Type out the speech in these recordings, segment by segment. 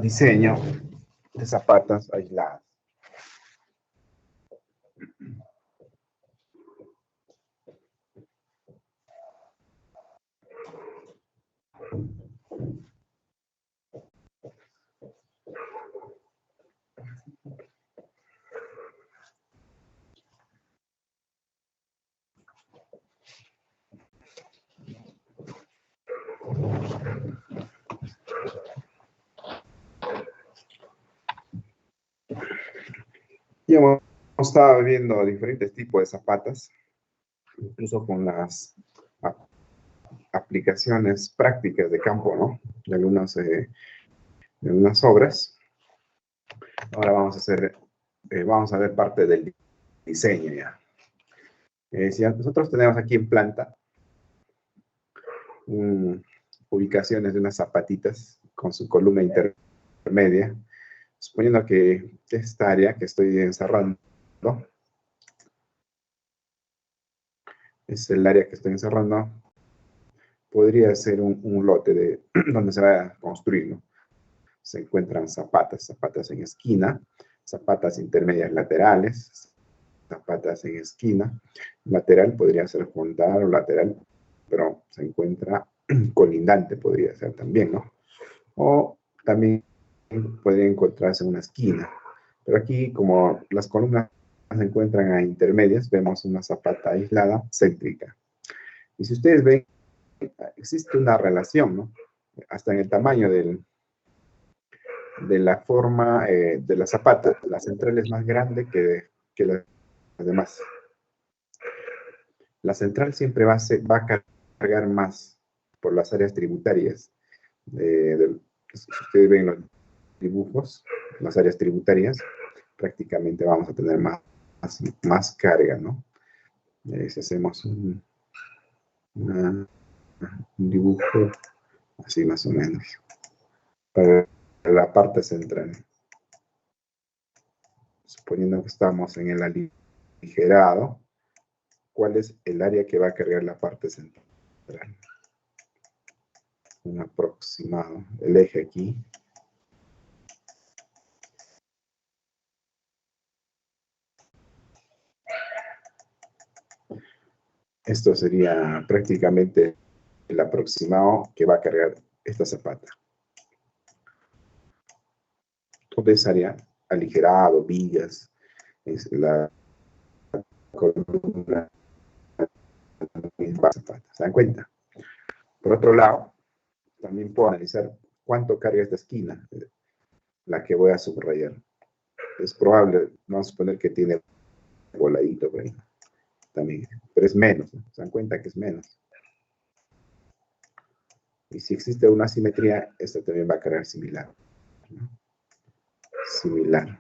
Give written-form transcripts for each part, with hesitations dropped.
diseño de zapatas aisladas. Y hemos estado viendo diferentes tipos de zapatas, incluso con las aplicaciones prácticas de campo, ¿no? De algunas obras. Ahora vamos a ver parte del diseño ya. Si nosotros tenemos aquí en planta ubicaciones de unas zapatitas con su columna intermedia, suponiendo que esta área que estoy encerrando es el área que estoy encerrando, podría ser un lote donde se va a construir, ¿no? Se encuentran zapatas en esquina, zapatas intermedias laterales, zapatas en esquina, lateral podría ser frontal o lateral, pero se encuentra colindante, podría ser también, ¿no? O también podría encontrarse en una esquina. Pero aquí, como las columnas se encuentran a intermedias, vemos una zapata aislada céntrica. Y si ustedes ven, existe una relación, ¿no? Hasta en el tamaño de la forma de la zapata. La central es más grande que las demás. La central siempre va a cargar más por las áreas tributarias. Si ustedes ven los dibujos, las áreas tributarias, prácticamente vamos a tener más carga, ¿no? Si hacemos un dibujo así más o menos para la parte central, suponiendo que estamos en el aligerado, ¿cuál es el área que va a cargar la parte central? Un aproximado, el eje aquí. Esto sería prácticamente el aproximado que va a cargar esta zapata. Toda esa área, aligerado, vigas, es la columna zapata. ¿Se dan cuenta? Por otro lado, también puedo analizar cuánto carga esta esquina, la que voy a subrayar. Es probable, vamos a suponer que tiene voladito por ahí también, pero es menos, ¿no? Se dan cuenta que es menos. Y si existe una simetría, esta también va a cargar similar, ¿no? Similar.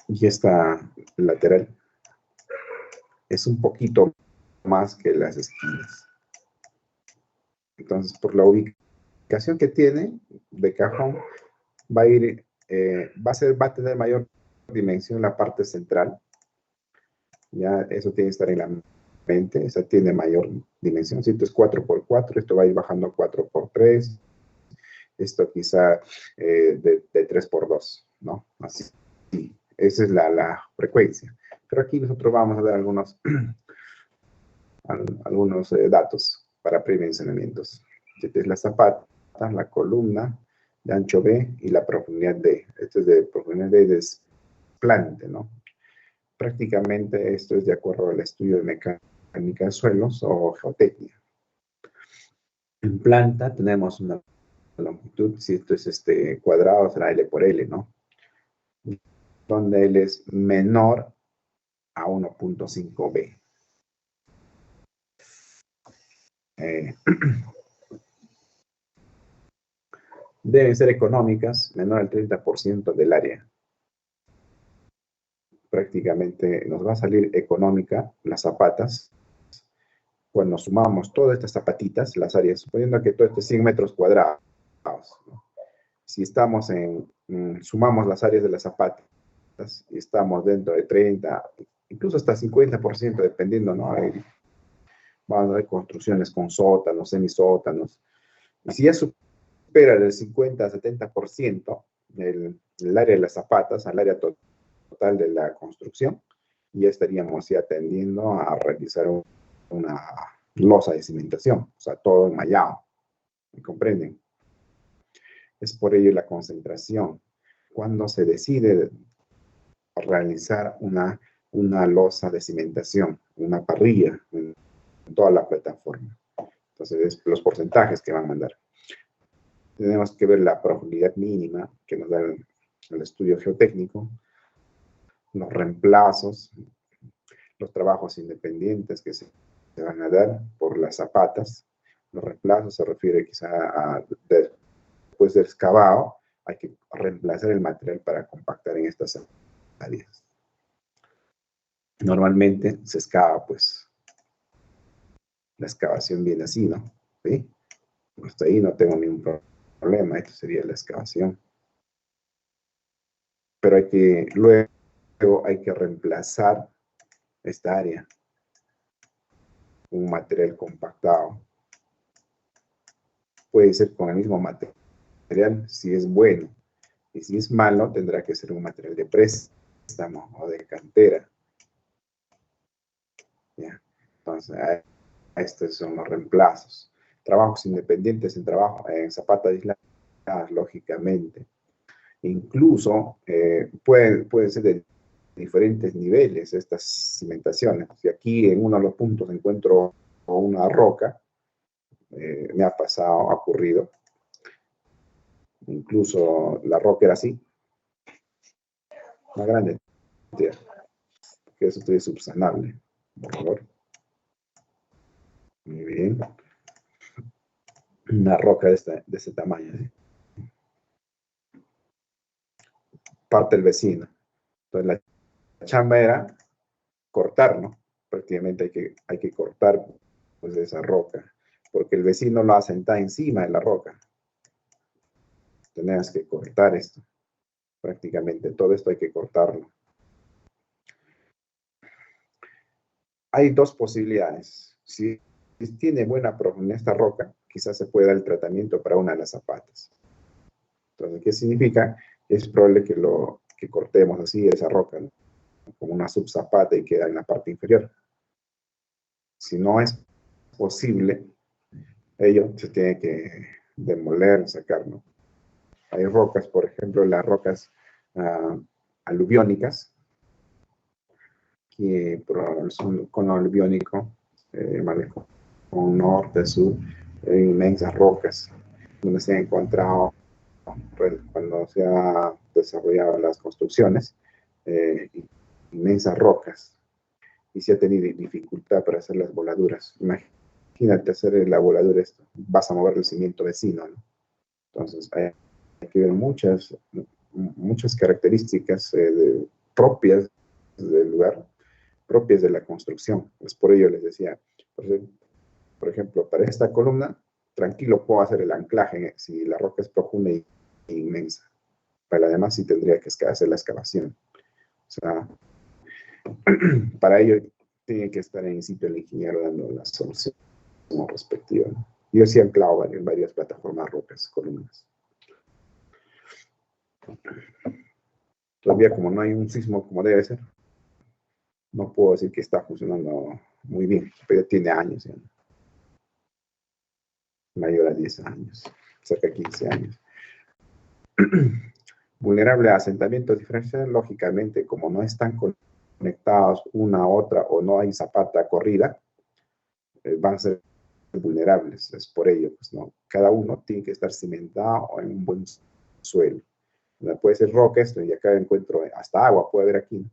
Y esta lateral es un poquito más que las esquinas. Entonces, por la ubicación que tiene de cajón, va a tener mayor dimensión la parte central. Ya eso tiene que estar en la mente, esa tiene mayor dimensión. Si esto es 4x4, esto va a ir bajando a 4x3. Esto quizá de 3x2, ¿no? Así. Esa es la frecuencia. Pero aquí nosotros vamos a dar algunos datos para predimensionamientos. Esta es la zapata, la columna de ancho B y la profundidad D. Esto es de profundidad D, desplante, ¿no? Prácticamente esto es de acuerdo al estudio de mecánica de suelos o geotecnia. En planta tenemos una longitud, si esto es cuadrado, será L por L, ¿no? Donde L es menor a 1.5 B. Deben ser económicas, menor al 30% del área. Prácticamente nos va a salir económica las zapatas cuando sumamos todas estas zapatitas, las áreas, suponiendo que todo esto es 100 metros cuadrados, ¿no? Si sumamos las áreas de las zapatas y estamos dentro de 30, incluso hasta 50%, dependiendo, ¿no? Van a haber construcciones con sótanos, semisótanos. Y si ya supera del 50 a 70% el área de las zapatas al área total de la construcción, ya estaríamos ya tendiendo a realizar una losa de cimentación, o sea, todo enmallado. ¿Me comprenden? Es por ello la concentración. Cuando se decide realizar una losa de cimentación, una parrilla en toda la plataforma. Entonces, es los porcentajes que van a mandar. Tenemos que ver la profundidad mínima que nos da el estudio geotécnico, los reemplazos, los trabajos independientes que se van a dar por las zapatas. Los reemplazos se refiere quizá a después del excavado, hay que reemplazar el material para compactar en estas áreas. Normalmente se excava, pues, la excavación viene así, ¿no? ¿Sí? Hasta ahí no tengo ningún problema, esto sería la excavación. Pero luego hay que reemplazar esta área, un material compactado. Puede ser con el mismo material, si es bueno, y si es malo, tendrá que ser un material de préstamo o de cantera. ¿Ya? Entonces, estos son los reemplazos. Trabajos independientes en zapatas aisladas, lógicamente. Incluso pueden ser de diferentes niveles estas cimentaciones. Si aquí en uno de los puntos encuentro una roca, me ha pasado, ha ocurrido. Incluso la roca era así, una grande, que eso es subsanable, por favor. Muy bien. Una roca de ese tamaño, ¿sí? Parte el vecino. Entonces la chamba era cortar, ¿no? Prácticamente hay que cortar pues, esa roca, porque el vecino lo asenta encima de la roca. Tenés que cortar esto. Prácticamente todo esto hay que cortarlo. Hay dos posibilidades. Si tiene buena profundidad esta roca, quizás se pueda dar el tratamiento para una de las zapatas. Entonces, ¿qué significa? Es probable que cortemos así esa roca, ¿no? Como una subzapata y queda en la parte inferior. Si no es posible, ello se tiene que demoler, sacar, ¿no? Hay rocas, por ejemplo, las rocas aluviónicas, que son con aluviónico, con norte, sur, inmensas rocas, donde se han encontrado, pues, cuando se han desarrollado las construcciones, inmensas rocas, y se ha tenido dificultad para hacer las voladuras. Imagínate hacer la voladura, esto, vas a mover el cimiento vecino, ¿no? Entonces, hay que ver muchas características propias del lugar, propias de la construcción. Es por ello les decía, por ejemplo, para esta columna, tranquilo puedo hacer el anclaje si la roca es profunda e inmensa. Para además sí tendría que hacer la excavación. O sea, para ello tiene que estar en sitio el ingeniero dando la solución respectiva, ¿no? Yo sí he anclado en varias plataformas, rocas, columnas. Todavía como no hay un sismo como debe ser, no puedo decir que está funcionando muy bien, pero ya tiene años, ya, ¿no? Mayor a 10 años, cerca de 15 años. Vulnerable a asentamientos diferenciales, lógicamente, como no están conectados una a otra o no hay zapata corrida, van a ser vulnerables. Es por ello, pues, ¿no? Cada uno tiene que estar cimentado en un buen suelo. Puede ser roca esto, y acá encuentro hasta agua, puede haber aquí, ¿no?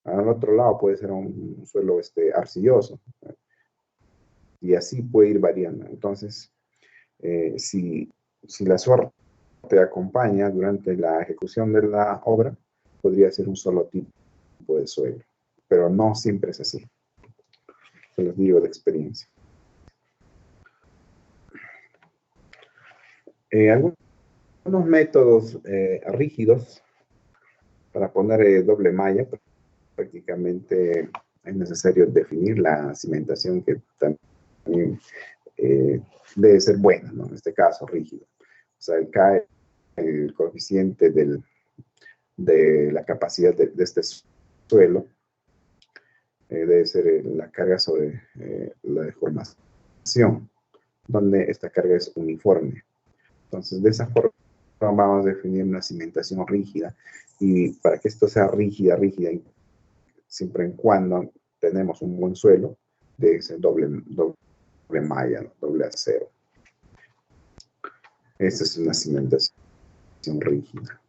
Al otro lado puede ser un suelo arcilloso, ¿no? Y así puede ir variando. Entonces, si la suerte te acompaña durante la ejecución de la obra, podría ser un solo tipo de suelo, pero no siempre es así. Se los digo de experiencia. Algunos métodos rígidos para poner doble malla, por prácticamente es necesario definir la cimentación que también debe ser buena, ¿no? En este caso, rígida. O sea, el coeficiente de la capacidad de este suelo debe ser la carga sobre la deformación, donde esta carga es uniforme. Entonces, de esa forma vamos a definir una cimentación rígida, y para que esto sea rígida, siempre en cuando tenemos un buen suelo, debe ser doble malla, ¿no? Doble acero. Esta es una cimentación rígida.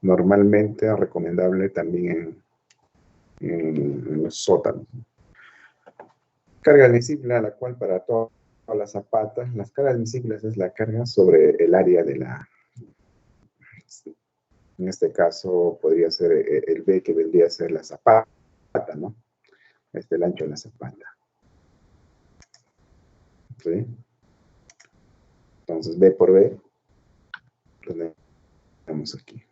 Normalmente recomendable también en los sótanos. Carga admisible, a la cual para todas las zapatas, las cargas admisibles es la carga sobre el área de la, en este caso podría ser el B, que vendría a ser la zapata, ¿no? Este es el ancho de la zapata. ¿Sí? Entonces B por B, tenemos aquí.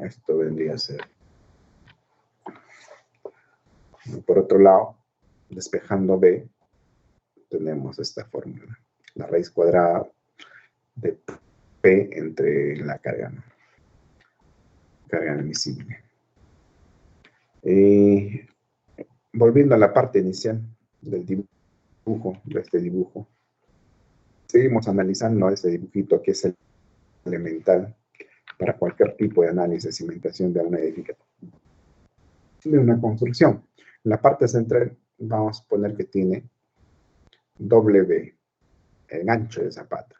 Esto vendría a ser. Por otro lado, despejando B, tenemos esta fórmula. La raíz cuadrada de P entre la carga, ¿no? Carga admisible. Volviendo a la parte inicial del dibujo, de este dibujo, seguimos analizando este dibujito que es el elemental para cualquier tipo de análisis de cimentación de una edificación, de una construcción. En la parte central vamos a poner que tiene W, el ancho de zapata,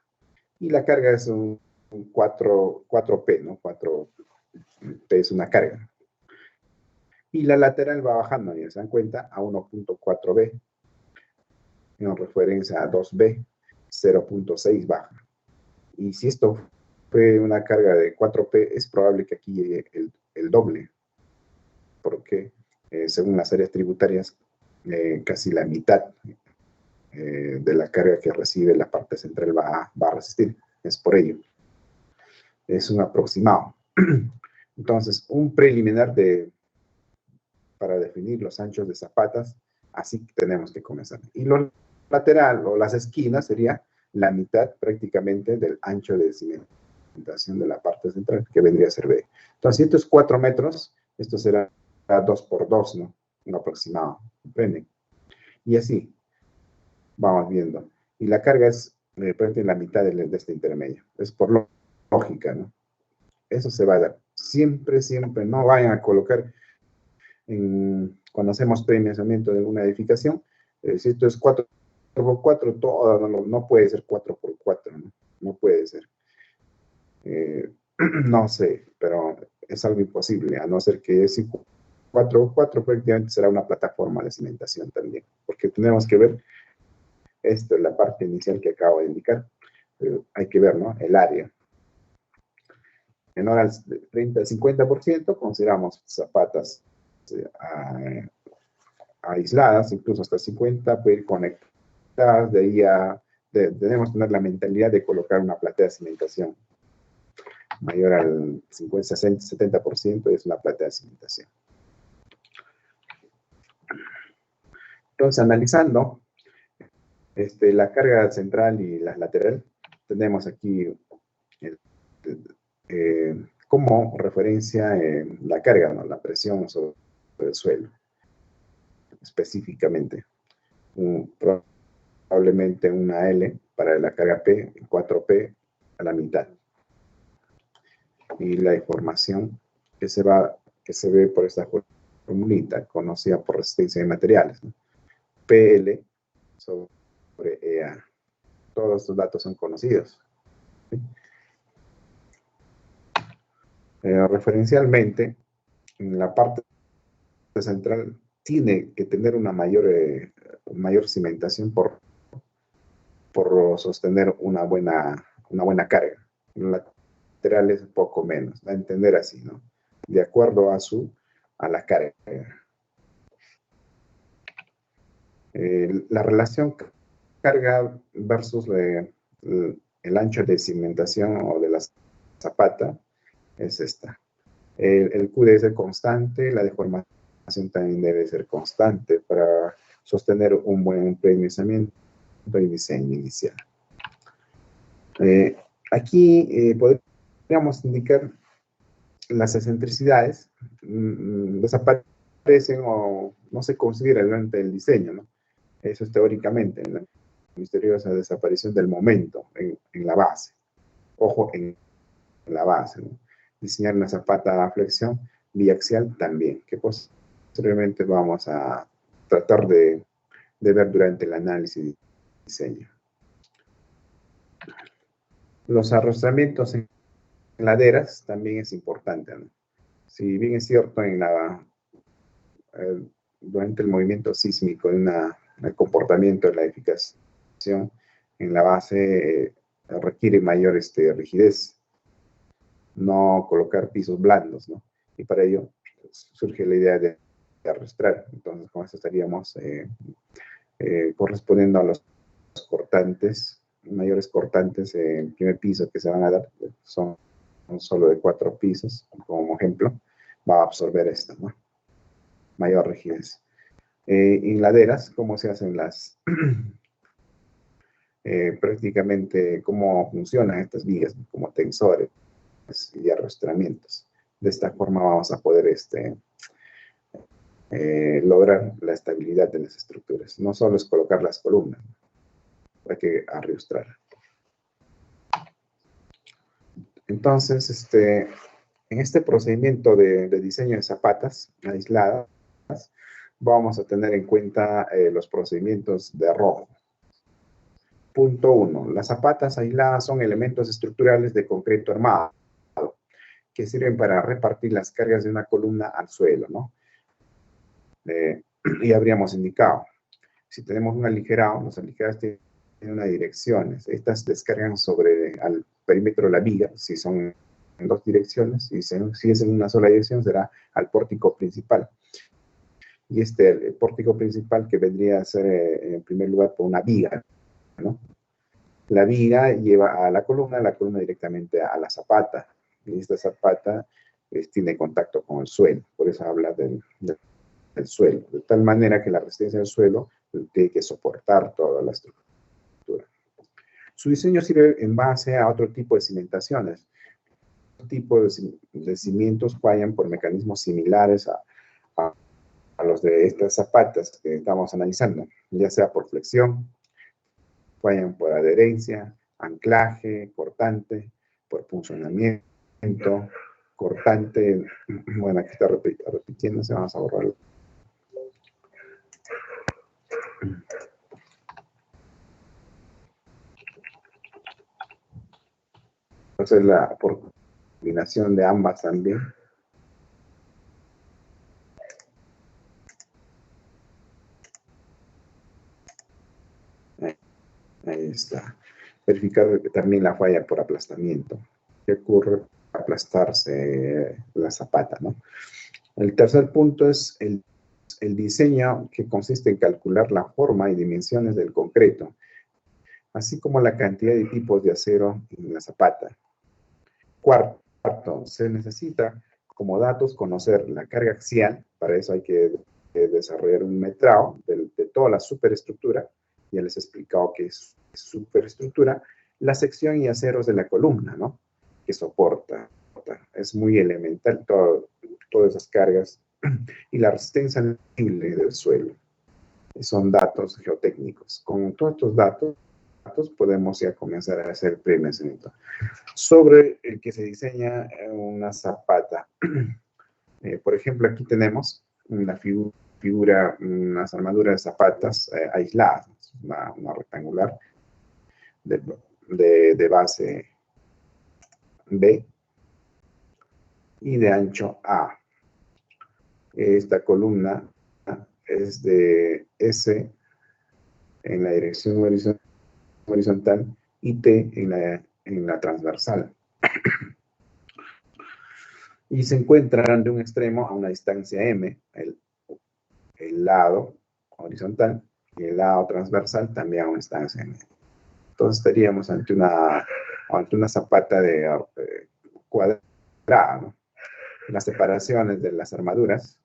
y la carga es un 4P, ¿no? 4P es una carga. Y la lateral va bajando, ya se dan cuenta, a 1.4B, en referencia a 2B, 0.6 baja. Y si esto fue una carga de 4P, es probable que aquí llegue el doble, porque según las áreas tributarias, casi la mitad de la carga que recibe la parte central va a resistir. Es por ello. Es un aproximado. Entonces, un preliminar para definir los anchos de zapatas, así tenemos que comenzar. Y lo lateral o las esquinas sería la mitad prácticamente del ancho de cimentación de la parte central, que vendría a ser B. Entonces, si esto es 4 metros, esto será 2 por 2, ¿no? Un aproximado, ¿comprenden? Y así vamos viendo. Y la carga es prácticamente la mitad de este intermedio. Es por lógica, ¿no? Eso se va a dar. Siempre, no vayan a colocar cuando hacemos predimensionamiento de una edificación, si esto es 4 por 4, todo no puede ser 4 por 4, ¿no? No puede ser. No sé, pero es algo imposible, a no ser que es 4 por 4 prácticamente será una plataforma de cimentación también, porque tenemos que ver, esto es la parte inicial que acabo de indicar, hay que ver, ¿no? El área. Menor al 30 al 50%, consideramos zapatas aisladas, incluso hasta 50, puede ir conectadas, de ahí debemos tener la mentalidad de colocar una platea de cimentación mayor al 50, 60, 70% es una platea de cimentación. Entonces, analizando la carga central y la lateral, tenemos aquí como referencia la carga, ¿no? La presión sobre el suelo, específicamente. Probablemente una L para la carga P, 4P a la mitad. Y la información que se ve por esta formulita, conocida por resistencia de materiales, ¿no? PL sobre EA. Todos estos datos son conocidos. ¿Sí? Referencialmente, en la parte central tiene que tener una mayor cimentación por sostener una buena carga. En la lateral es un poco menos, a entender así, ¿no? De acuerdo a la carga. La relación carga versus el ancho de cimentación o de la zapata es esta. El Q debe ser constante, la deformación también debe ser constante para sostener un buen predimensionamiento y diseño inicial. Aquí podríamos indicar las excentricidades, desaparecen o no se considera durante el diseño, ¿no? Eso es teóricamente, la misteriosa desaparición del momento en la base. Ojo, en la base, ¿no? Diseñar una zapata a flexión biaxial también, que posteriormente vamos a tratar de ver durante el análisis y diseño. Los arrastramientos en laderas también es importante, ¿no? Si bien es cierto durante el movimiento sísmico, el comportamiento de la edificación en la base requiere mayor rigidez, no colocar pisos blandos, ¿no? Y para ello surge la idea de arrastrar. Entonces, con esto estaríamos correspondiendo a los cortantes, mayores cortantes en primer piso que se van a dar, son solo de 4 pisos, como ejemplo, va a absorber esto, ¿no? Mayor rigidez. En laderas, ¿cómo se hacen prácticamente cómo funcionan estas vigas como tensores y arrastramientos? De esta forma vamos a poder lograr la estabilidad de las estructuras. No solo es colocar las columnas, hay que arrastrar. Entonces, en este procedimiento de diseño de zapatas aisladas, vamos a tener en cuenta los procedimientos de arrojo. Punto 1. Las zapatas aisladas son elementos estructurales de concreto armado que sirven para repartir las cargas de una columna al suelo, ¿no? Y habríamos indicado, si tenemos un aligerado, los aligerados tienen unas direcciones. Estas descargan al perímetro de la viga, si son en 2 direcciones, y si es en una sola dirección, será al pórtico principal. Y el pórtico principal que vendría a ser, en primer lugar, por una viga, ¿no? La viga lleva a la columna directamente a la zapata, y esta zapata tiene contacto con el suelo, por eso habla del suelo, de tal manera que la resistencia del suelo tiene que soportar toda la estructura. Su diseño sirve en base a otro tipo de cimentaciones. Este tipo de cimientos fallan por mecanismos similares a los de estas zapatas que estamos analizando, ya sea por flexión, fallan por adherencia, anclaje, cortante, por funcionamiento, cortante. Bueno, aquí está repitiéndose, vamos a borrarlo. Entonces, por combinación de ambas también. Ahí está. Verificar también la falla por aplastamiento. ¿Qué ocurre? Aplastarse la zapata, ¿no? El tercer punto es el diseño, que consiste en calcular la forma y dimensiones del concreto, así como la cantidad de tipos de acero en la zapata. Cuarto, se necesita como datos conocer la carga axial, para eso hay que desarrollar un metrado de toda la superestructura. Ya les he explicado qué es superestructura, la sección y aceros de la columna, ¿no? Que soporta. Es muy elemental todas esas cargas y la resistencia del suelo. Son datos geotécnicos. Con todos estos datos podemos ya comenzar a hacer predimensionamiento. Sobre el que se diseña una zapata. Por ejemplo, aquí tenemos una figura, unas armaduras de zapatas aisladas, una rectangular de base B y de ancho A. Esta columna es de S en la dirección horizontal y T en la transversal. Y se encuentran de un extremo a una distancia M, el lado horizontal y el lado transversal también a una distancia M. Entonces estaríamos ante una zapata cuadrada, ¿no? las separaciones de las armaduras.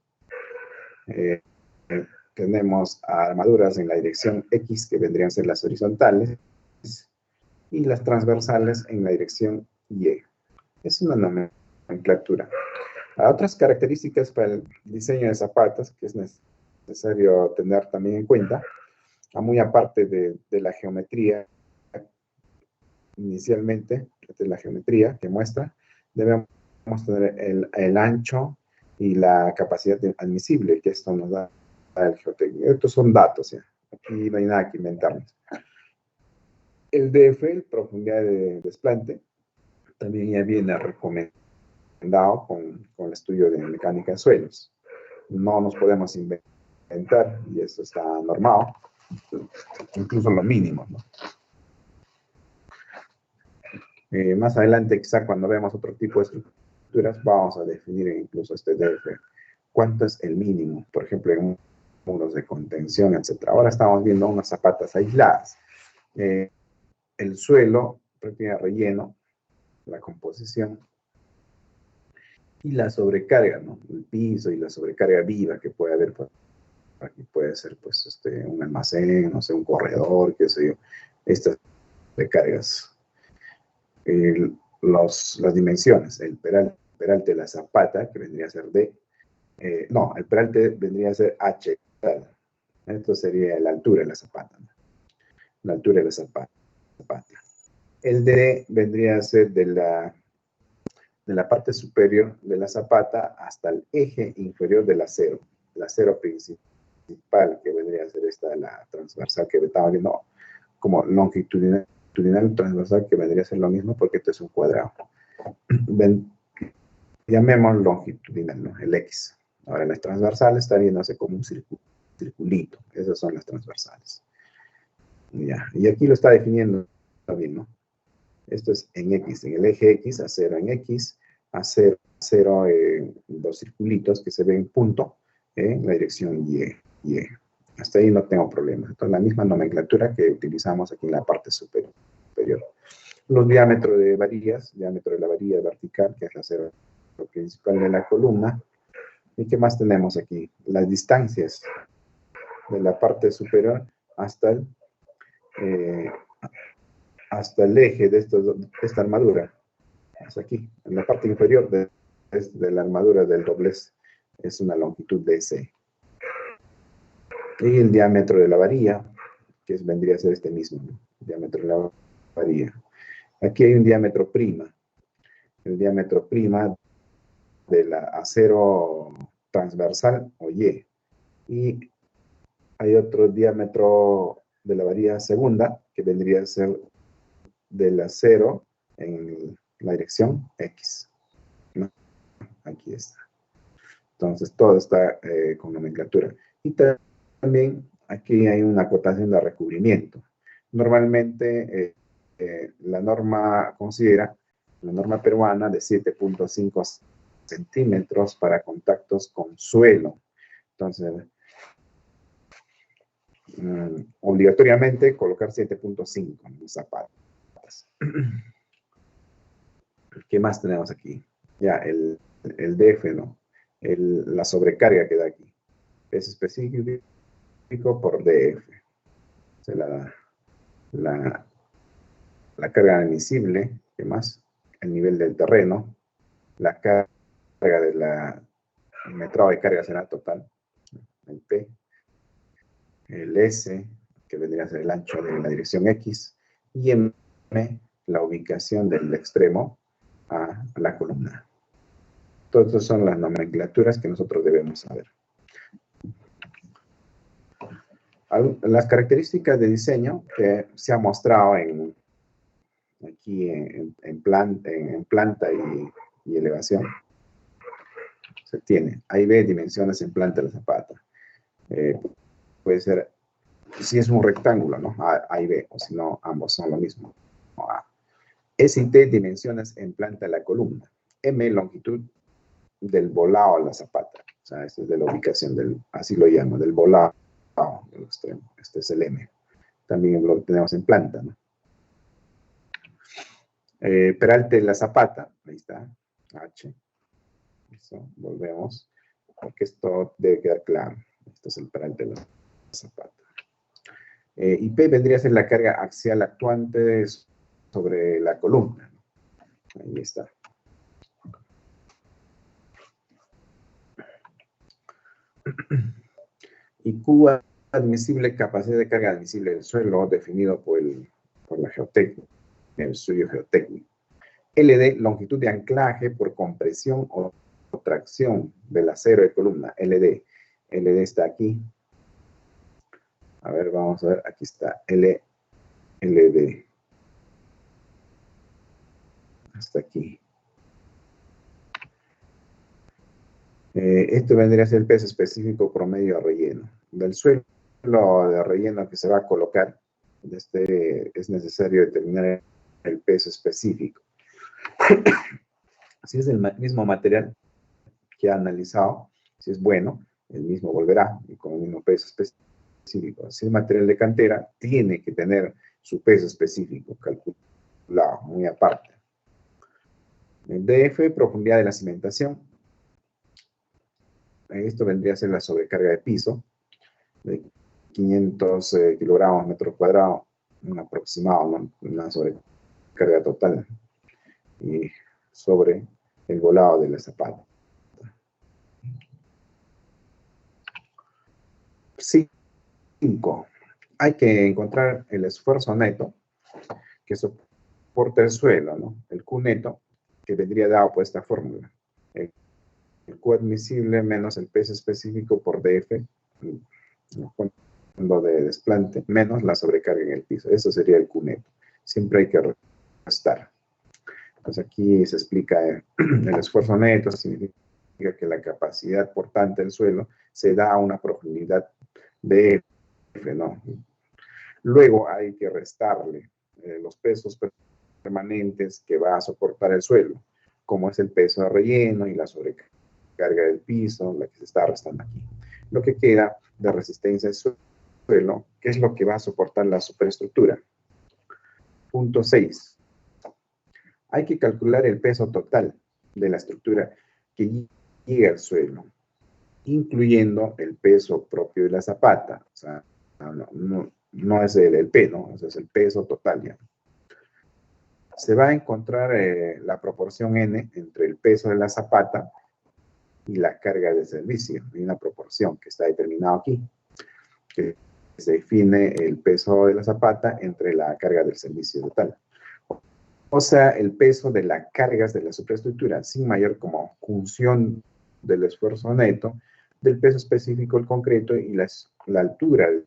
Tenemos armaduras en la dirección X, que vendrían a ser las horizontales, y las transversales en la dirección Y. Es una nomenclatura. Otras características para el diseño de zapatos que es necesario tener también en cuenta, muy aparte de la geometría, inicialmente, esta es la geometría que muestra, debemos tener el ancho y la capacidad admisible, que esto nos da el geotécnico. Estos son datos, ¿ya? Aquí no hay nada que inventarnos. El DF, profundidad de desplante, también ya viene recomendado con el estudio de mecánica de suelos. No nos podemos inventar, y eso está normado, incluso lo mínimo, ¿no? Más adelante, quizá cuando veamos otro tipo de estructuras, vamos a definir incluso este DF. ¿Cuánto es el mínimo? Por ejemplo, en muros de contención, etc. Ahora estamos viendo unas zapatas aisladas. El suelo tiene relleno, la composición y la sobrecarga, ¿no? El piso y la sobrecarga viva que puede haber. Aquí puede ser, pues, un almacén, no sé, un corredor, qué sé yo. Estas sobrecargas. Las dimensiones, el peralte de la zapata, que vendría a ser D, no, el peralte vendría a ser H. Esto sería la altura de la zapata, ¿no? La altura de la zapata. El D vendría a ser de la parte superior de la zapata hasta el eje inferior del acero. El acero principal, que vendría a ser la transversal que estaba viendo, como longitudinal transversal, que vendría a ser lo mismo porque esto es un cuadrado. Llamemos longitudinal, ¿no? El X. Ahora las transversales está viéndose como un circulito. Esas son las transversales. Ya. Y aquí lo está definiendo bien, ¿no? Esto es en X, en el eje X, acero en X, acero dos circulitos que se ven punto en la dirección Y. Hasta ahí no tengo problema. Esto es la misma nomenclatura que utilizamos aquí en la parte superior. Los diámetros de varillas, diámetro de la varilla vertical, que es la acero principal de la columna. ¿Y qué más tenemos aquí? Las distancias de la parte superior hasta el eje de esta armadura. Hasta aquí, en la parte inferior de la armadura del doblez, es una longitud de C. Y el diámetro de la varilla, que vendría a ser este mismo, ¿no? El diámetro de la varilla. Aquí hay un diámetro prima. El diámetro prima del acero transversal o Y. Y hay otro diámetro de la varilla segunda, que vendría a ser del acero en la dirección X. ¿No? Aquí está. Entonces, todo está con nomenclatura. Y también aquí hay una acotación de recubrimiento. Normalmente, la norma considera, la norma peruana, de 7.5 centímetros para contactos con suelo. Entonces, obligatoriamente colocar 7.5 en los zapatos. ¿Qué más tenemos aquí? Ya, el DF, ¿no? La sobrecarga que da aquí. Es específico por DF. O sea, la carga admisible, ¿qué más? El nivel del terreno, la carga el metrado de carga será total, el P, el S, que vendría a ser el ancho de la dirección X, y M, la ubicación del extremo a la columna. Todas estas son las nomenclaturas que nosotros debemos saber. Las características de diseño que se ha mostrado aquí en planta y elevación. Se tiene. Ahí ve dimensiones en planta de la zapata. Puede ser, si es un rectángulo, ¿no? A y B, o si no, ambos son lo mismo. S y T, dimensiones en planta de la columna. M, longitud del volado a la zapata. O sea, esto es de la ubicación, así lo llamo, del volado del extremo. Este es el M. También lo tenemos en planta, ¿no? Peralte de la zapata, ahí está, H. Eso, volvemos, porque esto debe quedar claro. Esto es el peralte de la zapata. Y P vendría a ser la carga axial actuante sobre la columna. Ahí está. Y Q admisible, capacidad de carga admisible del suelo, definido por la geotécnica, el estudio geotécnico. LD, longitud de anclaje por compresión o tracción del acero de columna. LD. LD está aquí. A ver, vamos a ver. Aquí está. LD. Hasta aquí. Esto vendría a ser el peso específico promedio de relleno. Del suelo de relleno que se va a colocar, es necesario determinar el peso específico. Si es del mismo material que ha analizado, si es bueno, el mismo volverá y con el mismo peso específico. Si es material de cantera, tiene que tener su peso específico calculado, muy aparte. El DF, profundidad de la cimentación. Esto vendría a ser la sobrecarga de piso de 500 kilogramos metro cuadrado, un aproximado, ¿no? Una sobrecarga total y sobre el volado de la zapata. 5. Hay que encontrar el esfuerzo neto que soporta el suelo, ¿no? El Q neto, que vendría dado por esta fórmula. El Q admisible menos el peso específico por DF, lo de desplante, menos la sobrecarga en el piso. Eso sería el Q neto. Siempre hay que restar. Entonces aquí se explica el esfuerzo neto, significa que la capacidad portante del suelo se da a una profundidad de F, ¿no? Luego hay que restarle los pesos permanentes que va a soportar el suelo, como es el peso de relleno y la sobrecarga del piso, la que se está restando aquí. Lo que queda de resistencia al suelo, que es lo que va a soportar la superestructura. Punto 6. Hay que calcular el peso total de la estructura que llega al suelo, incluyendo el peso propio de la zapata. O sea, no es el P, ¿no? Ese es el peso total ya. Se va a encontrar la proporción N entre el peso de la zapata y la carga de servicio. Hay una proporción que está determinada aquí, que se define el peso de la zapata entre la carga del servicio total. O sea, el peso de las cargas de la superestructura, sin mayor como función del esfuerzo neto, del peso específico del concreto y la altura del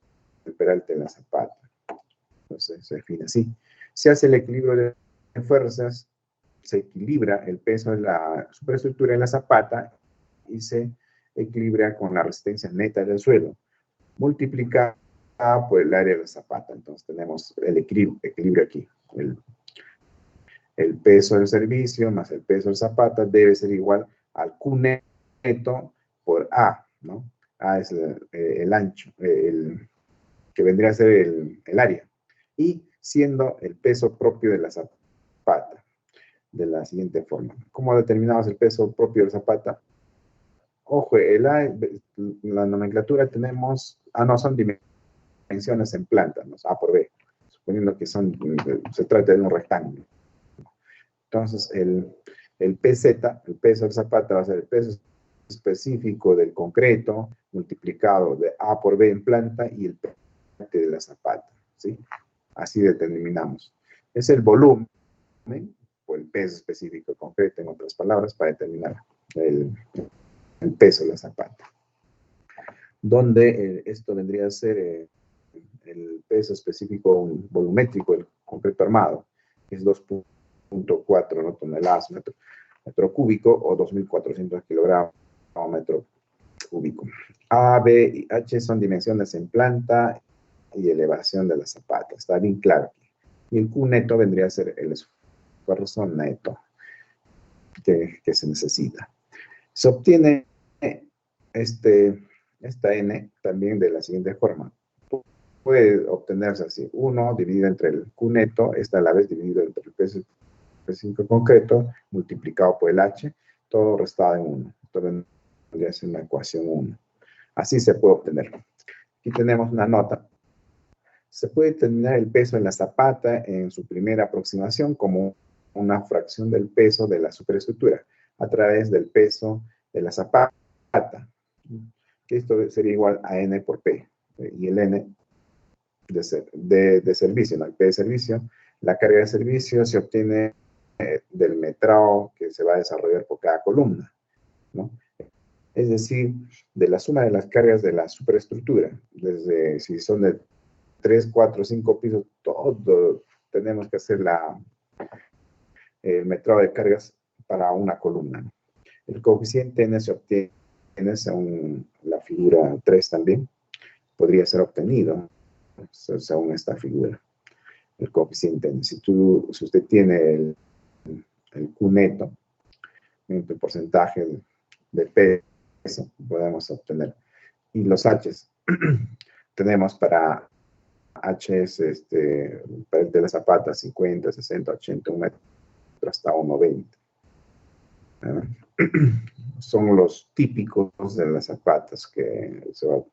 peralte de la zapata. Entonces se define así. Se hace el equilibrio de fuerzas, se equilibra el peso de la superestructura en la zapata y se equilibra con la resistencia neta del suelo, multiplicada por el área de la zapata. Entonces tenemos el equilibrio aquí. El peso del servicio más el peso del zapata debe ser igual al Q neto por A, ¿no? A es el ancho, que vendría a ser el área. Y siendo el peso propio de la zapata, de la siguiente forma. ¿Cómo determinamos el peso propio de la zapata? Ojo, la nomenclatura tenemos, no, son dimensiones en planta, ¿no? A por B, suponiendo que se trata de un rectángulo. Entonces, el PZ, el peso del zapata, va a ser el peso específico del concreto multiplicado de A por B en planta y el peralte de la zapata, ¿sí? Así determinamos. Es el volumen o el peso específico del concreto, en otras palabras, para determinar el peso de la zapata. Donde esto vendría a ser el peso específico volumétrico del concreto armado, que es 2.4 ¿no? toneladas metro cúbico o 2.400 kilogramos metro cúbico. A, B y H son dimensiones en planta y elevación de la zapata. Está bien claro aquí. Y el Q neto vendría a ser el esfuerzo neto que se necesita. Se obtiene esta N también de la siguiente forma. Puede obtenerse así. 1 dividido entre el Q neto, esta a la vez dividido entre el peso específico concreto, multiplicado por el H, todo restado en 1. Esto vendría a ser una ecuación 1. Así se puede obtener. Aquí tenemos una nota. Se puede determinar el peso de la zapata en su primera aproximación como una fracción del peso de la superestructura a través del peso de la zapata, que esto sería igual a N por P. Y el N de servicio, ¿no? El P de servicio, la carga de servicio se obtiene del metrado que se va a desarrollar por cada columna, ¿no? Es decir, de la suma de las cargas de la superestructura, desde si son de 3, 4, 5 pisos, todo tenemos que hacer el metrado de cargas para una columna, ¿no? El coeficiente N se obtiene según la figura 3 también, podría ser obtenido según esta figura. El coeficiente N, si usted tiene el Q neto, el porcentaje de peso, podemos obtener. Y los H's, tenemos para H es para el de la zapata 50, 60, 80, 1 metro hasta 1,20. Son los típicos de las zapatas que se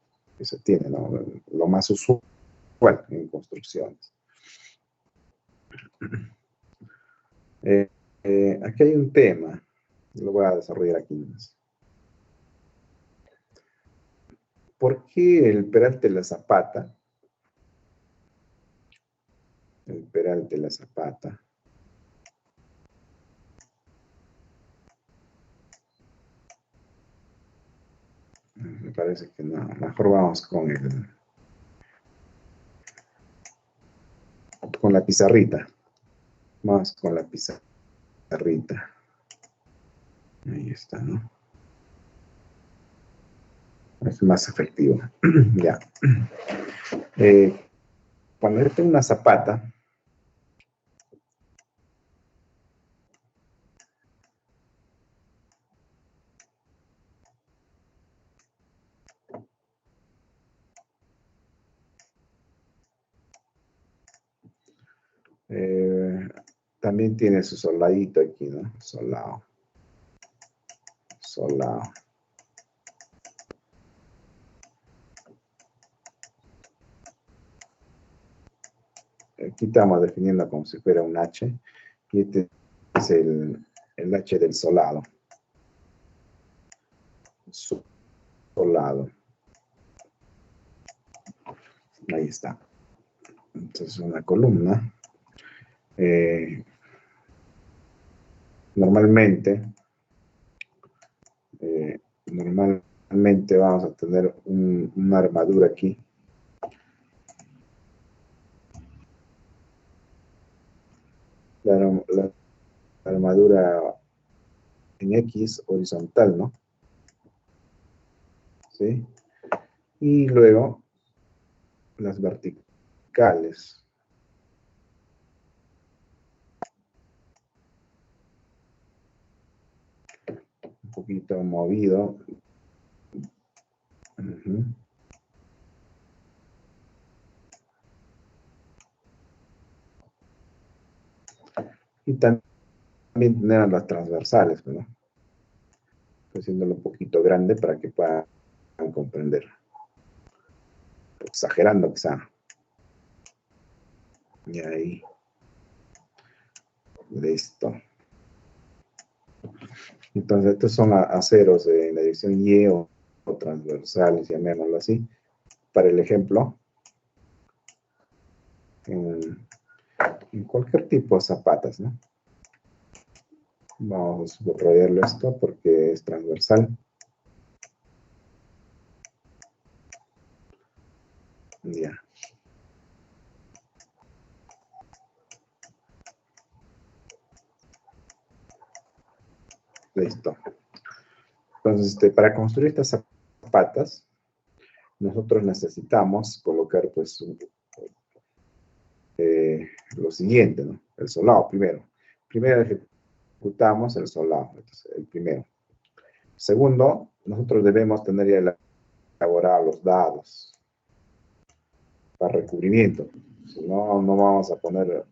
tienen, ¿no? Lo más usual en construcciones. Aquí hay un tema, lo voy a desarrollar aquí más. ¿Por qué el peralte de la zapata? El peralte de la zapata. Me parece que no. Mejor vamos con la pizarrita. Vamos con la pizarrita. Ahí está, ¿no? Es más efectivo. Ya. Cuando yo tengo una zapata, también tiene su soldadito aquí, ¿no? Soldado. Aquí estamos definiendo como si fuera un H. Y este es el H del solado. Solado. Ahí está. Entonces una columna. Normalmente vamos a tener una armadura aquí. La armadura en X horizontal, ¿no? ¿Sí? Y luego las verticales. Un poquito movido. Y también tenemos las transversales, ¿no? Haciéndolo un poquito grande para que puedan comprender. Exagerando quizá. Y ahí. Listo. Entonces, estos son aceros en la dirección Y o transversales, llamémoslo así, para el ejemplo. En cualquier tipo de zapatas, ¿no? Vamos a subrayarlo esto porque es transversal. Ya. Listo. Entonces, para construir estas zapatas, nosotros necesitamos colocar, pues, lo siguiente, ¿no? El solado primero. Primero ejecutamos el solado, entonces, el primero. Segundo, nosotros debemos tener ya elaborados los dados para recubrimiento. Si no, no vamos a poder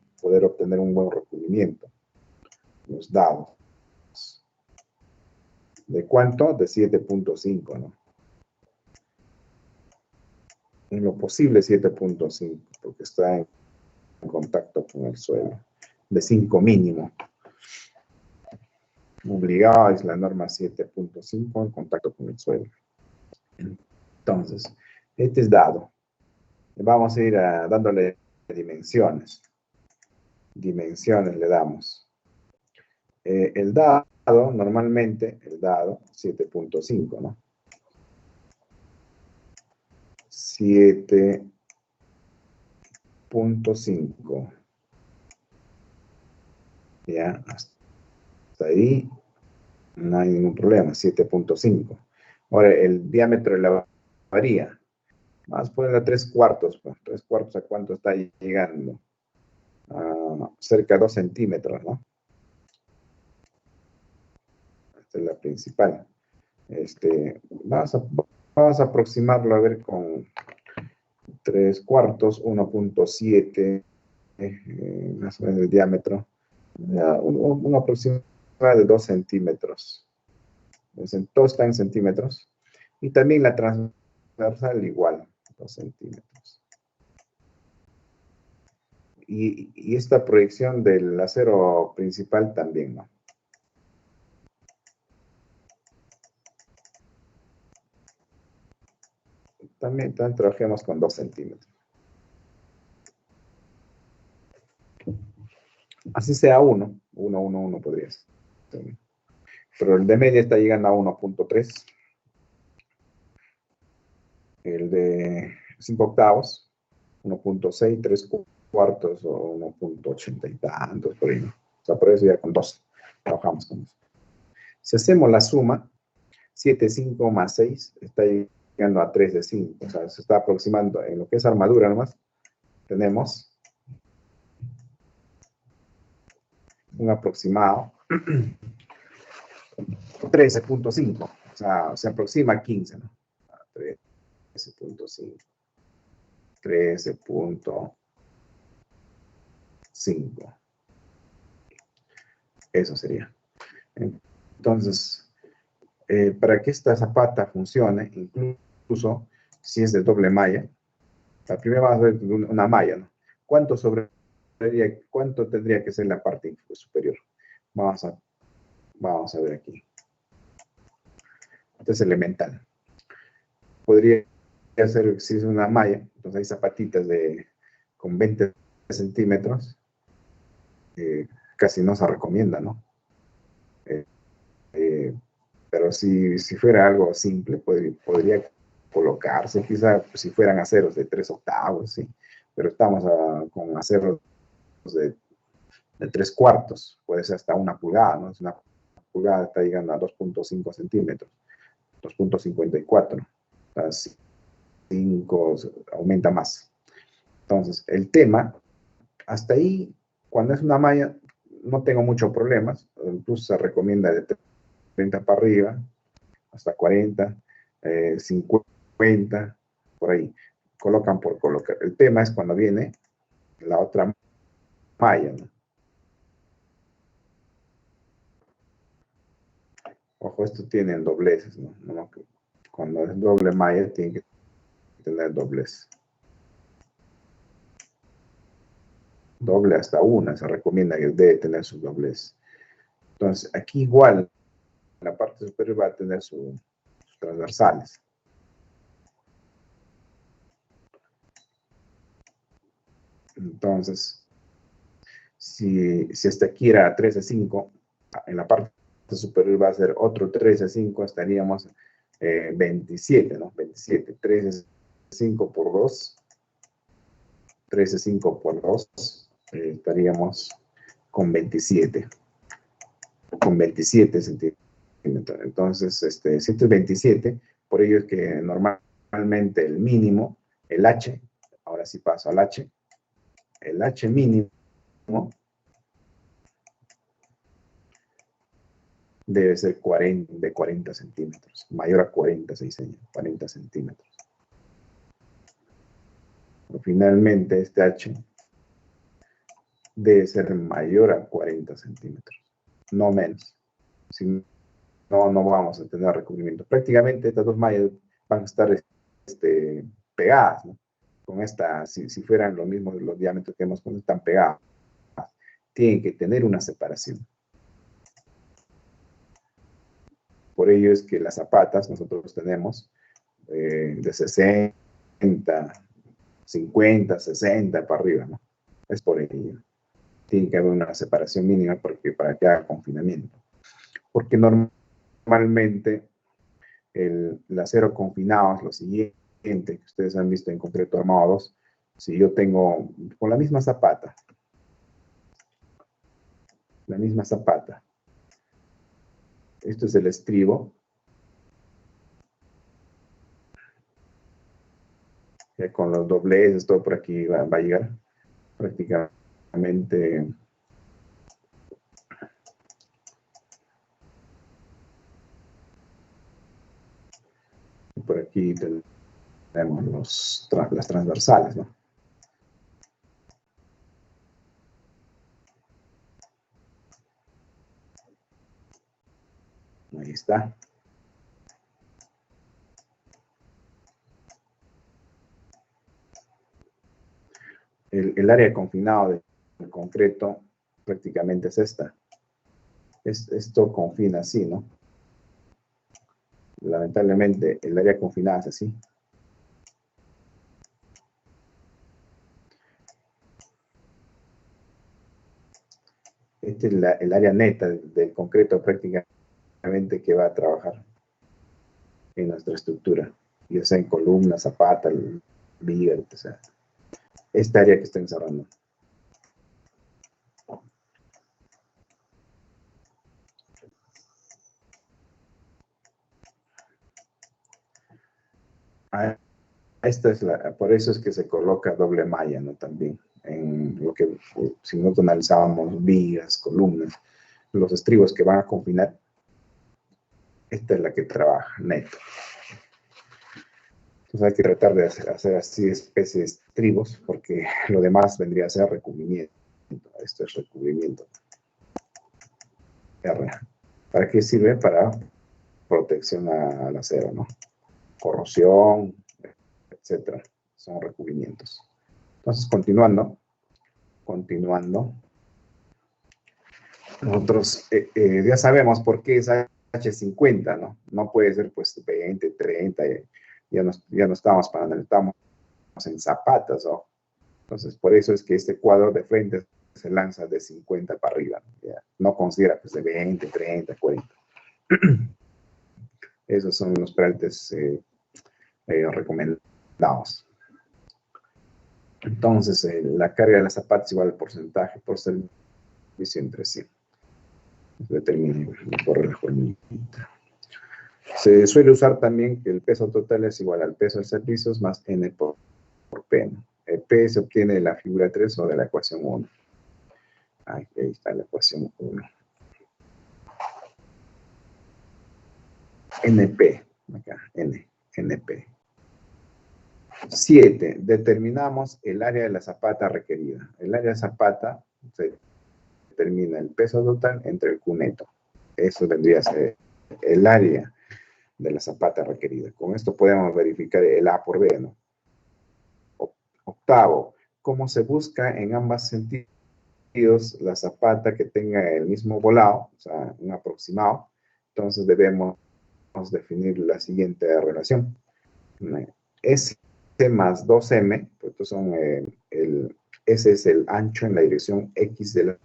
obtener un buen recubrimiento. Los dados. ¿De cuánto? De 7.5, ¿no? En lo posible 7.5, porque está en contacto con el suelo. De 5 mínimo. Obligado es la norma 7.5 en contacto con el suelo. Entonces, este es dado. Vamos a ir dándole dimensiones. Dimensiones le damos. El dado, normalmente, el dado, 7.5, ¿no? 7.5. Ya, hasta ahí no hay ningún problema, 7.5. Ahora, el diámetro de la varilla. Vamos a ponerle a 3/4. Pues, 3/4, ¿a cuánto está llegando? Cerca de 2 centímetros, ¿no? Esta es la principal. Vamos a aproximarlo a ver con 3/4, 1.7, más o menos el diámetro. Un aproximado de 2 centímetros. Todo está en centímetros. Y también la transversal igual, 2 centímetros. Y esta proyección del acero principal también, ¿no? También trabajemos con 2 centímetros. Así sea 1 podría ser. Pero el de media está llegando a 1.3. El de 5/8, 1.6, 3/4 o 1.80 y tantos por ahí. O sea, por eso ya con 2 trabajamos con eso. Si hacemos la suma, 7,5 más 6 está llegando a 3 de 5. O sea, se está aproximando en lo que es armadura nomás. Tenemos un aproximado 13.5. O sea, se aproxima a 15, ¿no? 13.5. 13.5. Eso sería. Entonces, para que esta zapata funcione, incluso si es de doble malla, la primera vamos a ver una malla, ¿no? ¿Cuánto tendría que ser la parte superior? Vamos a ver aquí. Esto es elemental. Podría ser, si es una malla, entonces hay zapatitas con 20 centímetros, casi no se recomienda, ¿no? Pero si fuera algo simple, podría colocarse, quizá si fueran aceros de 3/8, sí. Pero estamos con aceros de 3/4, puede ser hasta 1 pulgada, ¿no? Una pulgada está llegando a 2.5 centímetros, 2.54, o sea, 5 aumenta más. Entonces, el tema, hasta ahí, cuando es una malla, no tengo muchos problemas, incluso se recomienda de 30 para arriba, hasta 40, 50, por ahí. Colocan por colocar. El tema es cuando viene la otra malla, ¿no? Ojo, esto tiene dobleces, ¿no? Cuando es doble malla tiene que tener doblez. Doble hasta 1, se recomienda que debe tener su doblez. Entonces, aquí igual, la parte superior va a tener sus transversales. Entonces, si hasta aquí era 13,5, en la parte superior va a ser otro 13,5, estaríamos 27, ¿no? 27, 13,5 por 2, 13,5 por 2, estaríamos con 27 centímetros. Entonces, este es 27, por ello es que normalmente el mínimo, el H, ahora sí paso al H, el H mínimo debe ser de 40 centímetros, mayor a 40 centímetros. Pero finalmente, este H debe ser mayor a 40 centímetros, no menos. Si no vamos a tener recubrimiento. Prácticamente estas dos mallas van a estar pegadas, ¿no? Con esta, si fueran lo mismo los diámetros que hemos puesto, están pegadas. Tienen que tener una separación. Por ello es que las zapatas nosotros tenemos de 60, 50, 60 para arriba, ¿no? Es por ello. Tiene que haber una separación mínima para que haga confinamiento. Porque normalmente el acero confinado es lo siguiente, que ustedes han visto en concreto armado 2. Si yo tengo con la misma zapata, esto es el estribo, ya con los dobleces, todo por aquí va a llegar prácticamente. Por aquí tenemos las transversales, ¿no? Ahí está. El área confinada del concreto prácticamente es esta. Esto confina así, ¿no? Lamentablemente el área confinada es así. Este es el área neta del concreto prácticamente que va a trabajar en nuestra estructura, ya sea en columnas, zapata, viga, o sea, esta área que está encerrando. Esta es por eso es que se coloca doble malla, ¿no? También en lo que, si nosotros analizábamos vigas, columnas, los estribos que van a confinar, esta es la que trabaja neto. Entonces hay que tratar de hacer así especies de estribos, porque lo demás vendría a ser recubrimiento. Esto es recubrimiento. R. ¿Para qué sirve? Para protección al acero, ¿no? Corrosión, etcétera. Son recubrimientos. Entonces, continuando. Nosotros ya sabemos por qué es H50, ¿no? No puede ser, pues, 20, 30, ya no estamos estamos en zapatas, ¿no? Entonces, por eso es que este cuadro de frente se lanza de 50 para arriba, ¿no? Ya, no considera, pues, de 20, 30, 40. Esos son los peraltes recomendados. Entonces, la carga de las zapatas igual al porcentaje por servicio entre sí. Determine por la jornita. Se suele usar también que el peso total es igual al peso de servicios más N por P. ¿No? El P se obtiene de la figura 3 o de la ecuación 1. Ahí está la ecuación 1. NP, acá, NP. 7. Determinamos el área de la zapata requerida. El área de zapata se determina el peso total entre el Q neto. Eso vendría a ser el área de la zapata requerida. Con esto podemos verificar el A por B, ¿no? Octavo, ¿cómo se busca en ambos sentidos la zapata que tenga el mismo volado, o sea, un aproximado? Entonces debemos definir la siguiente relación. S más 2M, pues son ese es el ancho en la dirección X de la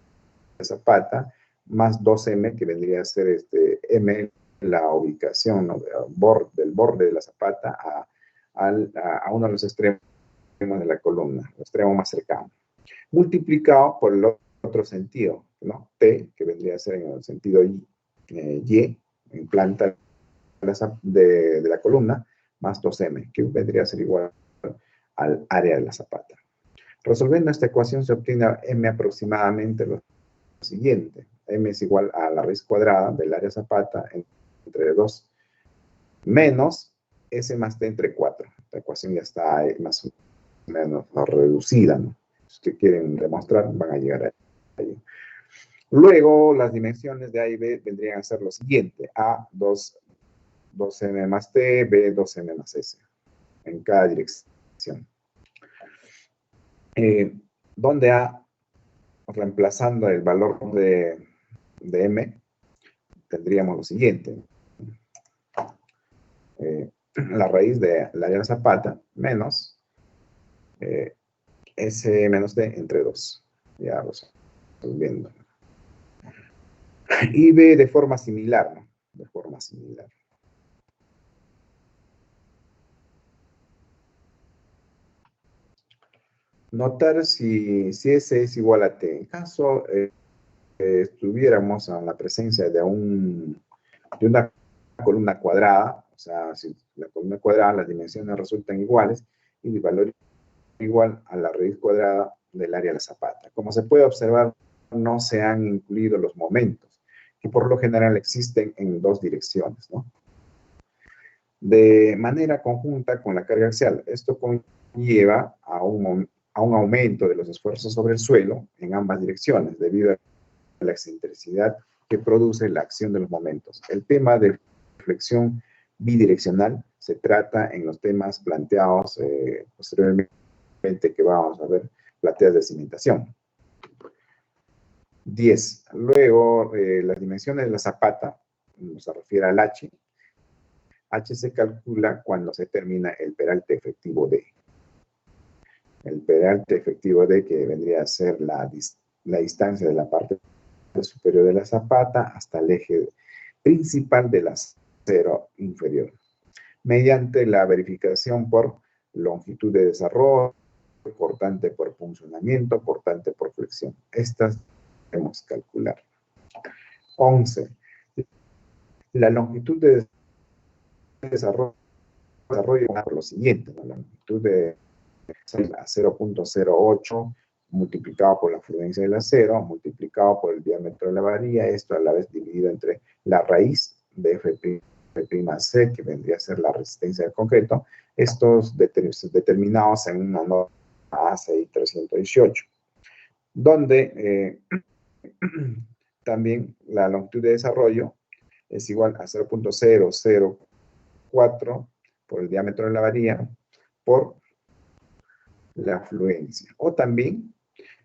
zapata, más 2M, que vendría a ser M, la ubicación, ¿no? del borde de la zapata a uno de los extremos de la columna, el extremo más cercano, multiplicado por el otro sentido, ¿no? T, que vendría a ser en el sentido Y, en planta de la columna, más 2M, que vendría a ser igual al área de la zapata. Resolviendo esta ecuación se obtiene M aproximadamente lo siguiente. M es igual a la raíz cuadrada del área zapata entre 2 menos S más T entre 4. La ecuación ya está más o menos reducida, ¿no? Si quieren demostrar, van a llegar ahí. Luego, las dimensiones de A y B vendrían a ser lo siguiente. A, 2m más T, B, 2m más S, en cada dirección. Donde A, reemplazando el valor de M, tendríamos lo siguiente. La raíz de la área de zapata menos S menos D entre 2. Ya lo estoy viendo. Y B de forma similar, ¿no? De forma similar. Notar si S es igual a T. En caso estuviéramos en la presencia de una columna cuadrada, o sea, si la columna cuadrada, las dimensiones resultan iguales y el valor igual a la raíz cuadrada del área de la zapata. Como se puede observar, no se han incluido los momentos, que por lo general existen en dos direcciones, ¿no? De manera conjunta con la carga axial. Esto conlleva a un aumento de los esfuerzos sobre el suelo en ambas direcciones, debido a la excentricidad que produce la acción de los momentos. El tema de flexión bidireccional se trata en los temas planteados posteriormente, que vamos a ver, plateas de cimentación. 10. Luego, las dimensiones de la zapata, se refiere al H. H se calcula cuando se termina el peralte efectivo D. El peralte efectivo D, que vendría a ser la distancia de la parte superior de la zapata hasta el eje principal del acero inferior, mediante la verificación por longitud de desarrollo, portante por puncionamiento, portante por flexión. Estas debemos calcular. 11. La longitud de desarrollo por lo siguiente, la longitud de 0.08 multiplicado por la fluencia del acero, multiplicado por el diámetro de la varilla, esto a la vez dividido entre la raíz de F'C, que vendría a ser la resistencia del concreto, estos determinados en una norma ACI 318, donde también la longitud de desarrollo es igual a 0.004 por el diámetro de la varilla por la fluencia. O también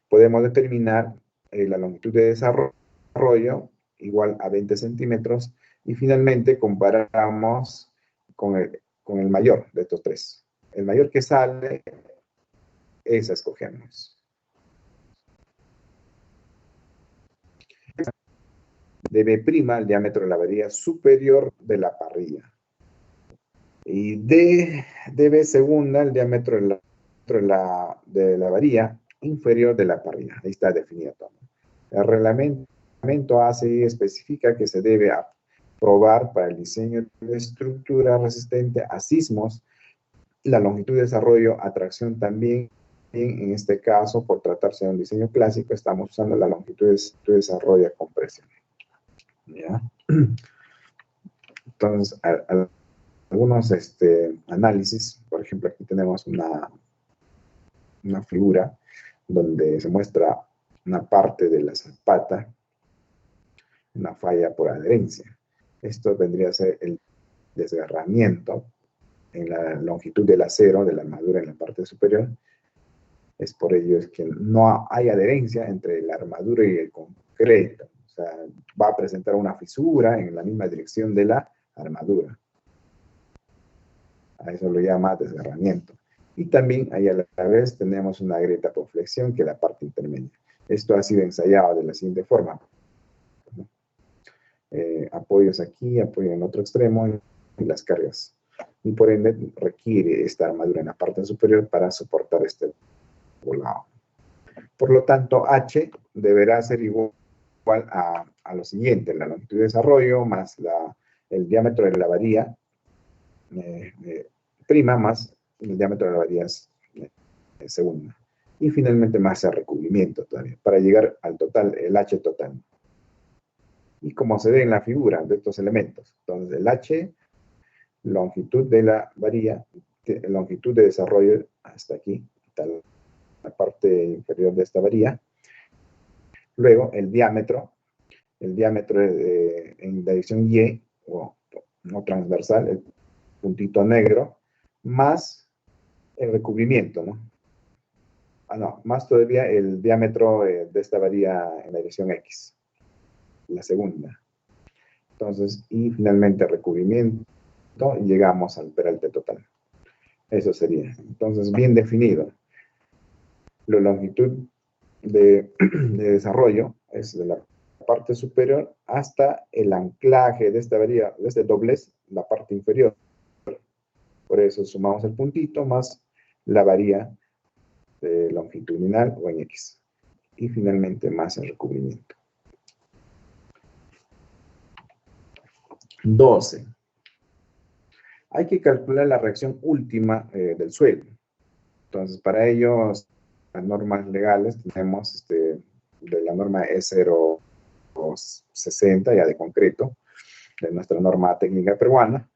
podemos determinar la longitud de desarrollo igual a 20 centímetros y finalmente comparamos con el mayor de estos tres. El mayor que sale, esa escogemos. De B', el diámetro de la varilla superior de la parrilla. Y de B segunda, el diámetro de la varilla inferior de la parrilla. Ahí está definido todo. El reglamento ACI especifica que se debe aprobar para el diseño de estructura resistente a sismos la longitud de desarrollo, atracción también. En este caso, por tratarse de un diseño clásico, estamos usando la longitud de desarrollo a compresión. ¿Ya? Entonces, algunos análisis, por ejemplo, aquí tenemos una figura donde se muestra una parte de la zapata, una falla por adherencia. Esto vendría a ser el desgarramiento en la longitud del acero de la armadura en la parte superior. Es por ello es que no hay adherencia entre la armadura y el concreto. O sea, va a presentar una fisura en la misma dirección de la armadura. A eso lo llama desgarramiento. Y también ahí a la vez tenemos una grieta por flexión, que es la parte intermedia. Esto ha sido ensayado de la siguiente forma. Apoyos aquí, apoyo en el otro extremo y las cargas. Y por ende requiere esta armadura en la parte superior para soportar este volado. Por lo tanto, H deberá ser igual a lo siguiente: la longitud de desarrollo más el diámetro de la varilla prima más el diámetro de la varilla segunda. Y finalmente más el recubrimiento todavía, para llegar al total, el H total. Y como se ve en la figura de estos elementos, entonces el H, longitud de la varilla, longitud de desarrollo hasta aquí, hasta la parte inferior de esta varilla. Luego el diámetro el diámetro en la dirección Y, o no transversal, el puntito negro, más el recubrimiento, ¿no? No, más todavía el diámetro de esta varía en la dirección X, la segunda. Entonces, y finalmente recubrimiento, y llegamos al peralte total. Eso sería. Entonces, bien definido. La longitud de desarrollo es de la parte superior hasta el anclaje de esta varía, de este doblez, la parte inferior. Por eso sumamos el puntito más la varía longitudinal o en X. Y finalmente más el recubrimiento. 12. Hay que calcular la reacción última del suelo. Entonces, para ello, las normas legales tenemos de la norma E060, ya de concreto, de nuestra norma técnica peruana.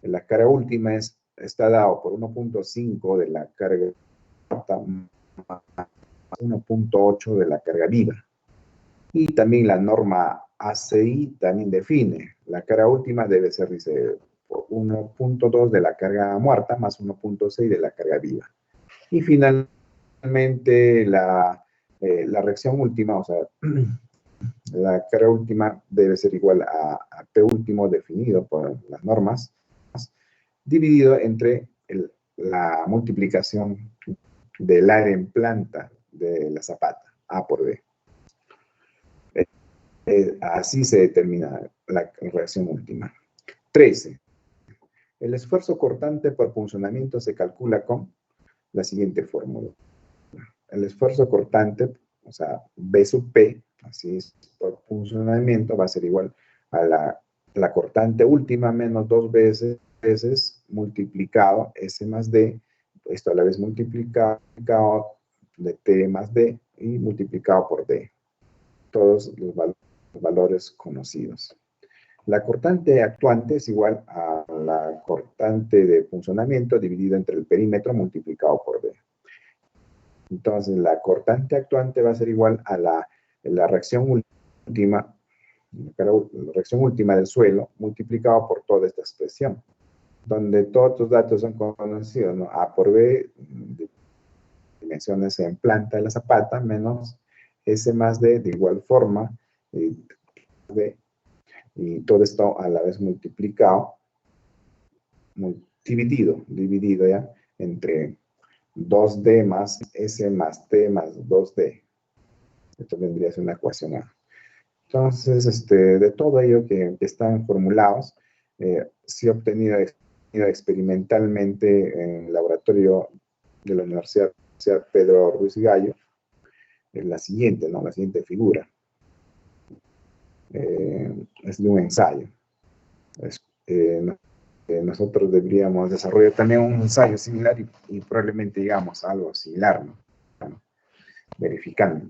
La carga última está dado por 1.5 de la carga más 1.8 de la carga viva. Y también la norma ACI también define, la carga última debe ser, dice, por 1.2 de la carga muerta más 1.6 de la carga viva. Y finalmente la reacción última, o sea, la carga última debe ser igual a P último definido por las normas, dividido entre la multiplicación del área en planta de la zapata, A por B. Así se determina la reacción última. 13. El esfuerzo cortante por punzonamiento se calcula con la siguiente fórmula. El esfuerzo cortante, o sea, B sub P, así es, por punzonamiento, va a ser igual a la cortante última menos 2 veces multiplicado S más D, esto a la vez multiplicado de T más D y multiplicado por D. Todos los valores conocidos. La cortante actuante es igual a la cortante de punzonamiento dividido entre el perímetro multiplicado por D. Entonces, la cortante actuante va a ser igual a la reacción última, la reacción última del suelo multiplicado por toda esta expresión, donde todos los datos son conocidos, ¿no? A por B, dimensiones en planta de la zapata, menos S más D de igual forma, y todo esto a la vez multiplicado, dividido ya, entre 2D más S más T más 2D. Esto vendría a ser una ecuación A. Entonces, de todo ello que están formulados, se ha obtenido experimentalmente en el laboratorio de la Universidad Pedro Ruiz Gallo, la siguiente, ¿no? La siguiente figura. Es de un ensayo. Nosotros deberíamos desarrollar también un ensayo similar y probablemente digamos algo similar, ¿no? Bueno, verificando.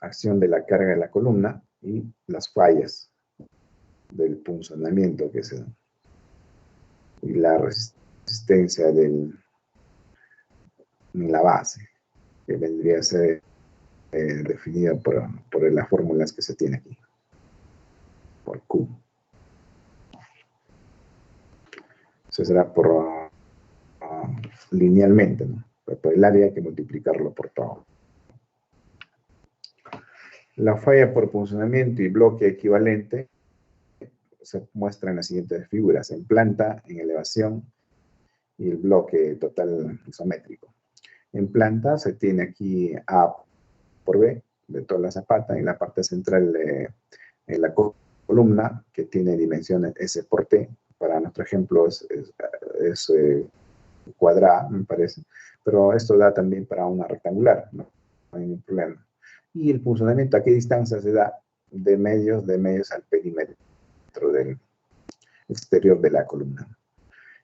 Acción de la carga de la columna y las fallas del punzonamiento que se da. Y la resistencia en la base, que vendría a ser definida por las fórmulas que se tiene aquí, por Q. Eso será por linealmente, ¿no? Por el área hay que multiplicarlo por todo. La falla por punzonamiento y bloque equivalente se muestra en las siguientes figuras: en planta, en elevación y el bloque total isométrico. En planta se tiene aquí A por B de toda la zapata, en la parte central en la columna que tiene dimensiones S por T. Para nuestro ejemplo es cuadrada, me parece, pero esto da también para una rectangular, no hay ningún problema. Y el punzonamiento, ¿a qué distancia se da? De medios al perímetro del exterior de la columna.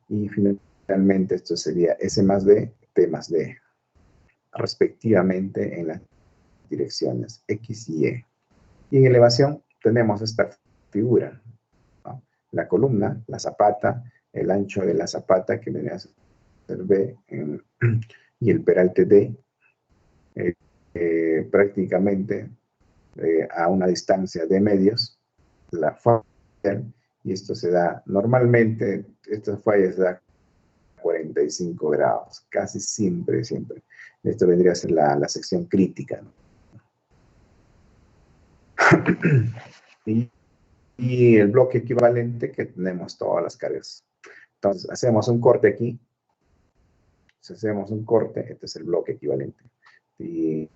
Y finalmente esto sería S más D, T más D, respectivamente en las direcciones X y Y. Y en elevación tenemos esta figura, ¿no? La columna, la zapata, el ancho de la zapata que viene a ser B, y el peralte D, prácticamente a una distancia de medios, la falla, y esto se da normalmente, esta falla se da 45 grados, casi siempre. Esto vendría a ser la sección crítica, ¿no? y el bloque equivalente que tenemos todas las cargas. Entonces, hacemos un corte aquí. Si hacemos un corte, este es el bloque equivalente. Y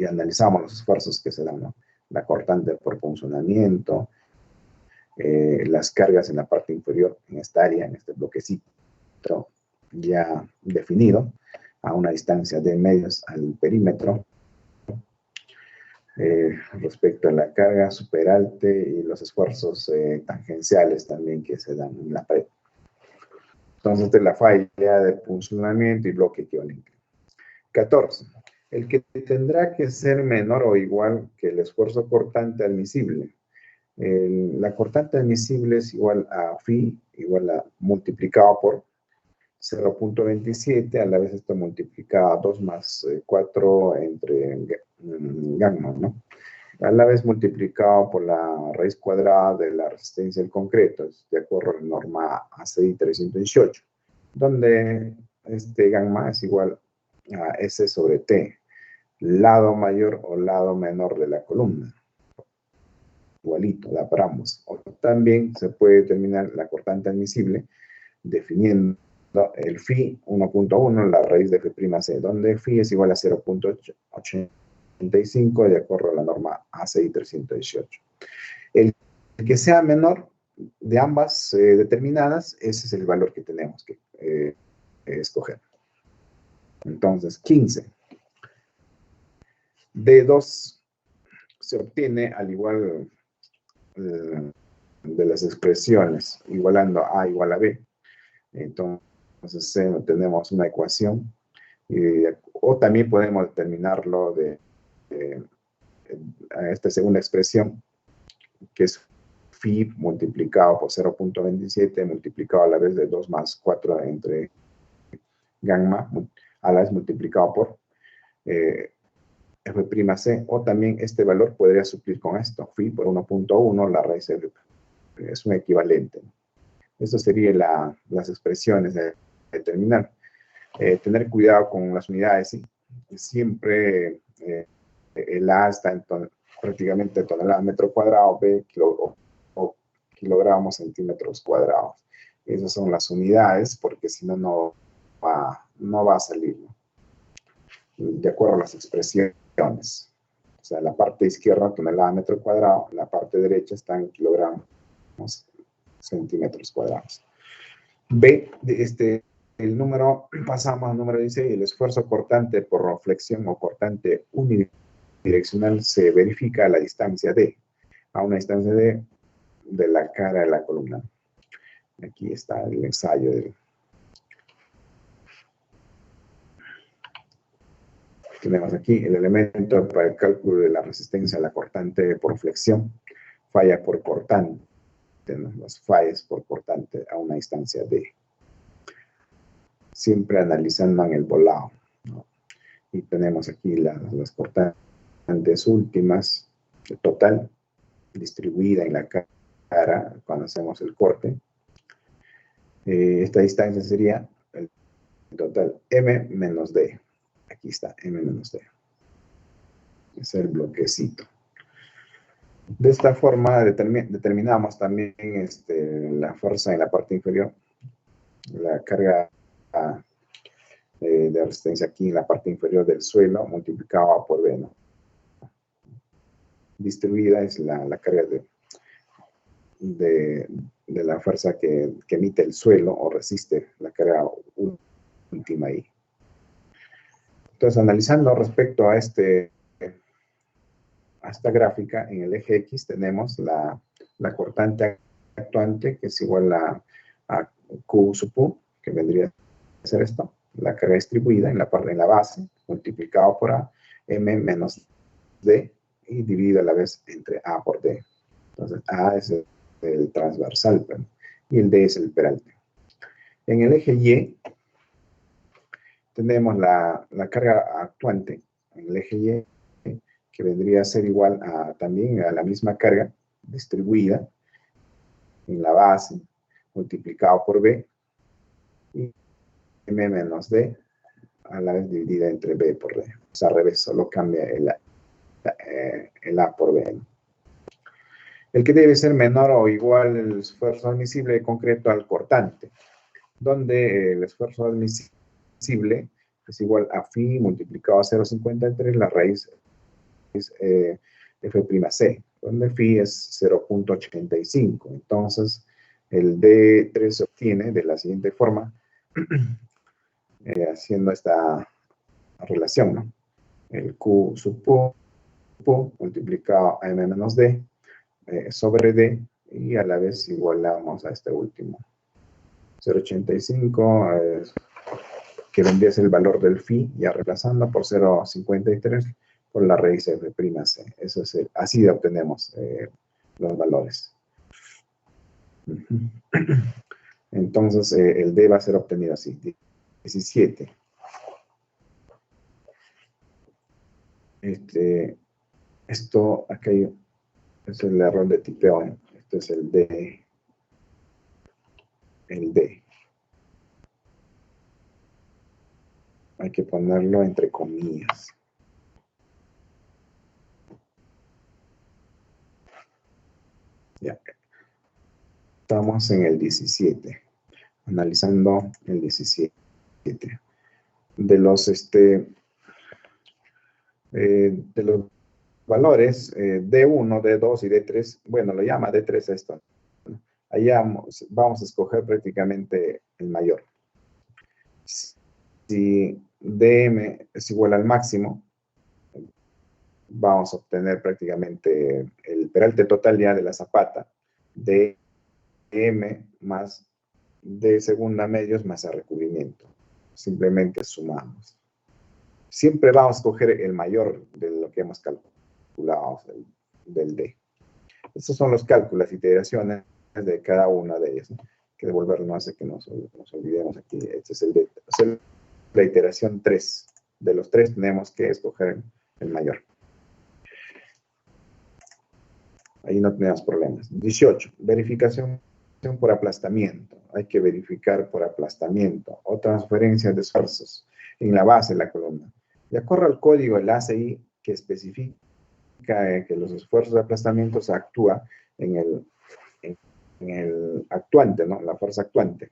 analizamos los esfuerzos que se dan, ¿no? La cortante por funcionamiento, las cargas en la parte inferior, en esta área, en este bloquecito ya definido, a una distancia de medios al perímetro, respecto a la carga superalte y los esfuerzos tangenciales también que se dan en la pared. Entonces, de la falla de funcionamiento y bloque equivalente. 14. El que tendrá que ser menor o igual que el esfuerzo cortante admisible. La cortante admisible es igual a phi, igual a multiplicado por 0.27, a la vez esto multiplicado a 2 más 4 entre gamma, ¿no? A la vez multiplicado por la raíz cuadrada de la resistencia del concreto, de acuerdo a la norma ACI 318, donde este gamma es igual a S sobre T, lado mayor o lado menor de la columna. Igualito, da para ambos. O también se puede determinar la cortante admisible definiendo el phi 1.1, la raíz de F'C, donde phi es igual a 0.85 de acuerdo a la norma ACI 318. El que sea menor de ambas determinadas, ese es el valor que tenemos que escoger. Entonces, 15. D2 se obtiene al igual de las expresiones, igualando A igual a B. Entonces, tenemos una ecuación, o también podemos determinarlo de esta segunda expresión, que es phi multiplicado por 0.27 multiplicado a la vez de 2 más 4 entre gamma, a la vez multiplicado por F'C, o también este valor podría suplir con esto, phi por 1.1, la raíz de es un equivalente. Esto serían las expresiones de determinar. Tener cuidado con las unidades, ¿sí? Siempre el A está en prácticamente tonelada metro cuadrado, B o kilogramos centímetros cuadrados. Esas son las unidades, porque si no, no va a salir, ¿no? De acuerdo a las expresiones. O sea, la parte izquierda, tonelada metro cuadrado, la parte derecha está en kilogramos centímetros cuadrados. B, el número, pasamos al número 16, el esfuerzo cortante por flexión o cortante unidireccional se verifica a la distancia D, a una distancia D de la cara de la columna. Aquí está el ensayo tenemos aquí el elemento para el cálculo de la resistencia a la cortante por flexión, falla por cortante, ¿no? Las fallas por cortante a una distancia D. Siempre analizando en el volado, ¿no? Y tenemos aquí las cortantes últimas, total, distribuida en la cara cuando hacemos el corte. Esta distancia sería el total M menos D. Aquí está, M menos D. Es el bloquecito. De esta forma determinamos también la fuerza en la parte inferior, la carga de resistencia aquí en la parte inferior del suelo multiplicada por B, ¿no? Distribuida es la carga de la fuerza que emite el suelo o resiste la carga última ahí. Entonces, analizando respecto a esta gráfica, en el eje X tenemos la cortante actuante, que es igual a Q sub U, que vendría a ser esto, la carga distribuida en la base, multiplicado por A, M menos D, y dividido a la vez entre A por D. Entonces, A es el transversal, y el D es el peralte. En el eje Y tenemos la carga actuante en el eje Y, que vendría a ser igual también a la misma carga distribuida en la base, multiplicado por B, y M menos D a la vez dividida entre B por D. O sea, al revés, solo cambia el A por B, ¿no? El que debe ser menor o igual el esfuerzo admisible concreto al cortante, donde el esfuerzo admisible es igual a phi multiplicado a 0,53, la raíz es F'C, donde phi es 0,85. Entonces, el D3 se obtiene de la siguiente forma, haciendo esta relación, ¿no? El Q sub Q multiplicado a M menos D sobre D, y a la vez igualamos a este último. 0,85, que vendría a ser el valor del phi, ya reemplazando por 0,53 por la raíz F'C. Eso es así obtenemos los valores. Entonces, el D va a ser obtenido así. 17. Esto, acá es el error de tipeo. Este es el D. El D. Hay que ponerlo entre comillas. Ya. Estamos en el 17. Analizando el 17. De los valores D1, D2 y D3, bueno, lo llama D3 esto. Allá vamos a escoger prácticamente el mayor. Si DM es igual al máximo, vamos a obtener prácticamente el peralte total ya de la zapata, DM más D segunda medios más el recubrimiento. Simplemente sumamos. Siempre vamos a escoger el mayor de lo que hemos calculado del D. Estos son los cálculos, iteraciones de cada una de ellas, ¿no? Que devolver no hace que nos olvidemos aquí. Este es el D. O sea, la iteración 3. De los 3 tenemos que escoger el mayor. Ahí no tenemos problemas. 18. Verificación por aplastamiento. Hay que verificar por aplastamiento o transferencia de esfuerzos en la base de la columna. De acuerdo al código, el ACI que especifica que los esfuerzos de aplastamiento se actúa en el actuante, ¿no? La fuerza actuante.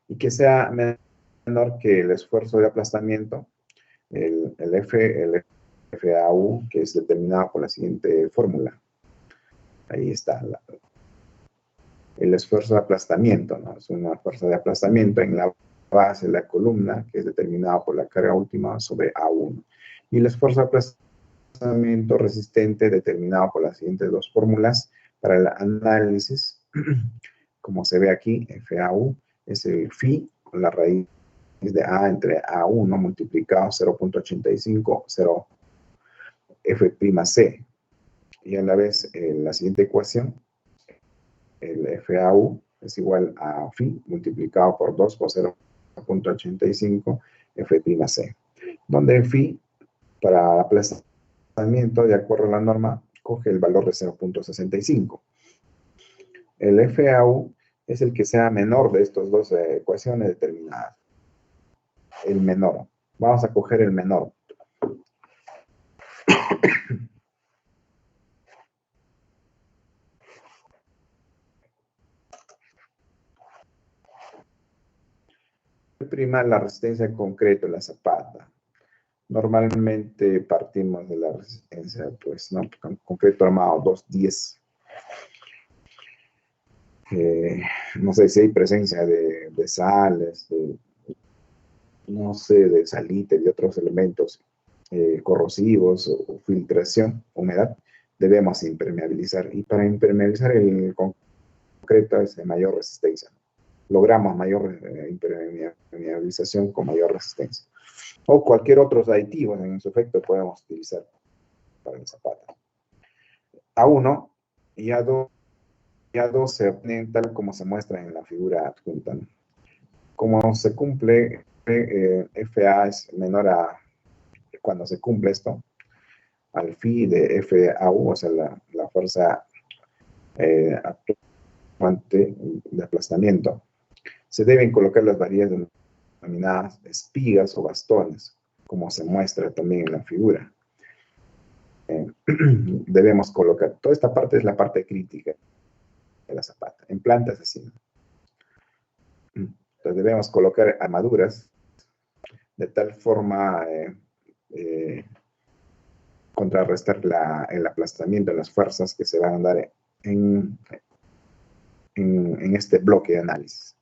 Y que sea menor que el esfuerzo de aplastamiento, el FAU, que es determinado por la siguiente fórmula. Ahí está el esfuerzo de aplastamiento, ¿no? Es una fuerza de aplastamiento en la base de la columna, que es determinado por la carga última sobre A1. Y el esfuerzo de aplastamiento resistente determinado por las siguientes dos fórmulas para el análisis. Como se ve aquí, FAU es el phi con la raíz de A entre A1 multiplicado 0,85, 0 F'C. Y a la vez, la siguiente ecuación, el FAU es igual a phi multiplicado por 2 por 0,85 F'C. Donde phi, para aplastamiento, de acuerdo a la norma, coge el valor de 0,65. El FAU es el que sea menor de estas dos ecuaciones determinadas. El menor. Vamos a coger el menor. Prima la resistencia en concreto, la zapata. Normalmente partimos de la resistencia, pues, ¿no? Con concreto armado 210. No sé si hay presencia de sales, no sé, de salite, de otros elementos corrosivos o filtración, humedad, debemos impermeabilizar. Y para impermeabilizar el concreto es de mayor resistencia. Logramos mayor impermeabilización con mayor resistencia. O cualquier otro aditivo en su efecto podemos utilizar para el zapato. A1 y A2 se obtienen tal como se muestra en la figura adjunta, ¿no? Como se cumple, FA es menor a cuando se cumple esto, al phi de FAU, o sea, la fuerza actuante de aplastamiento, se deben colocar las varillas denominadas espigas o bastones, como se muestra también en la figura. Debemos colocar, toda esta parte es la parte crítica de la zapata, en plantas así. Entonces debemos colocar armaduras de tal forma contrarrestar el aplastamiento, las fuerzas que se van a dar en este bloque de análisis.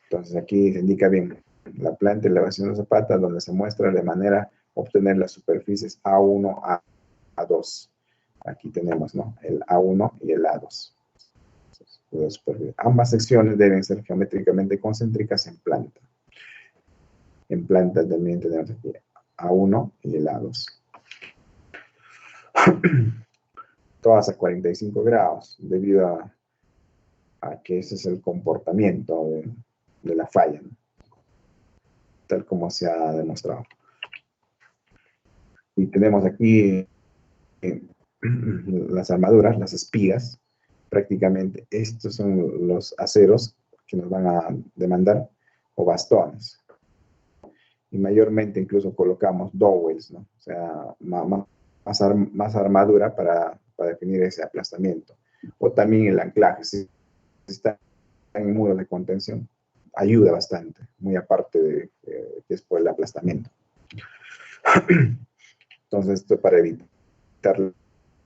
Entonces aquí se indica bien la planta y elevación de zapata, donde se muestra de manera obtener las superficies A1, A2. Aquí tenemos, ¿no?, el A1 y el A2. Ambas secciones deben ser geométricamente concéntricas en planta. En planta también tenemos aquí A1 y el A2. Todas a 45 grados, debido a que ese es el comportamiento de la falla, ¿no?, tal como se ha demostrado. Y tenemos aquí las armaduras, las espigas. Prácticamente estos son los aceros que nos van a demandar, o bastones. Y mayormente incluso colocamos dowels, ¿no?, o sea, más armadura para definir ese aplastamiento. O también el anclaje, si está en muros de contención, ayuda bastante, muy aparte de que es por el aplastamiento. Entonces, esto para evitar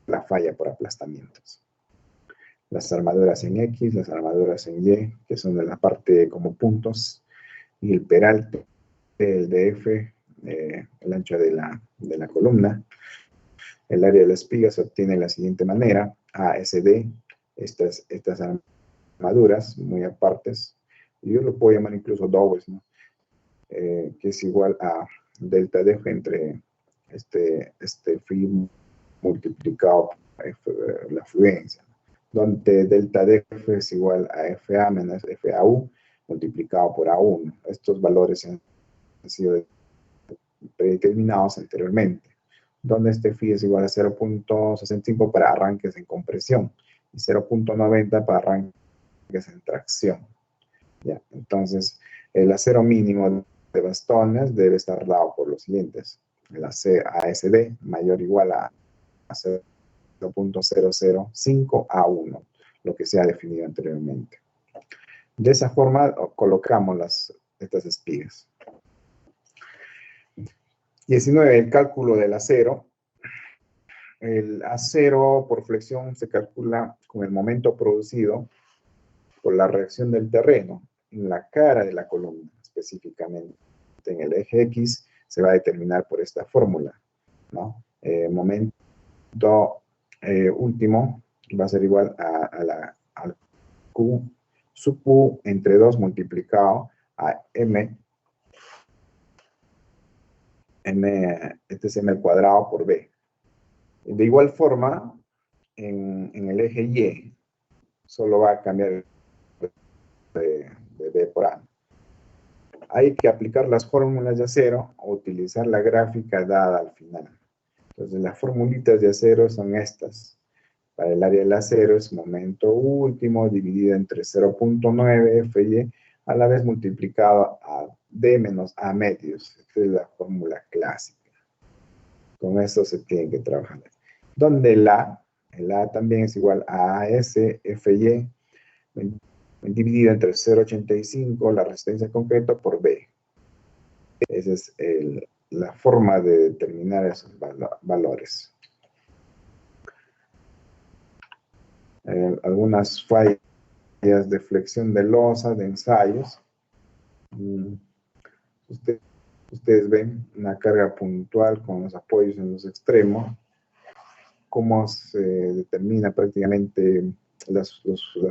la falla por aplastamientos. Las armaduras en X, las armaduras en Y, que son de la parte como puntos, y el peralte, el DF, el ancho de la columna. El área de la espiga se obtiene de la siguiente manera: ASD, estas armaduras muy apartes, y yo lo puedo llamar incluso dowels, ¿no?, que es igual a delta DF entre este phi multiplicado por la fluencia, donde delta DF es igual a FA menos FAU multiplicado por A1. Estos valores han sido predeterminados anteriormente, donde este phi es igual a 0.65 para arranques en compresión y 0.90 para arranques en tracción. ¿Ya? Entonces, el acero mínimo de bastones debe estar dado por los siguientes: el ASD mayor o igual a 0.005 A1, lo que se ha definido anteriormente. De esa forma colocamos estas espigas. 19. El cálculo del acero. El acero por flexión se calcula con el momento producido por la reacción del terreno en la cara de la columna, específicamente en el eje X, se va a determinar por esta fórmula, ¿no? Momento último va a ser igual al Q sub U entre 2 multiplicado a M, este es M al cuadrado por B. De igual forma, en el eje Y, solo va a cambiar de B por A. Hay que aplicar las fórmulas de acero o utilizar la gráfica dada al final. Entonces, las formulitas de acero son estas. Para el área del acero es momento último dividido entre 0.9 FY a la vez multiplicado a D menos A medios. Esta es la fórmula clásica. Con esto se tiene que trabajar. Donde el A también es igual a AS FY dividido entre 0.85, la resistencia concreta, por B. Esa es la forma de determinar esos valores. Algunas fallas de flexión de losa, de ensayos. Ustedes ven una carga puntual con los apoyos en los extremos. Cómo se determina prácticamente las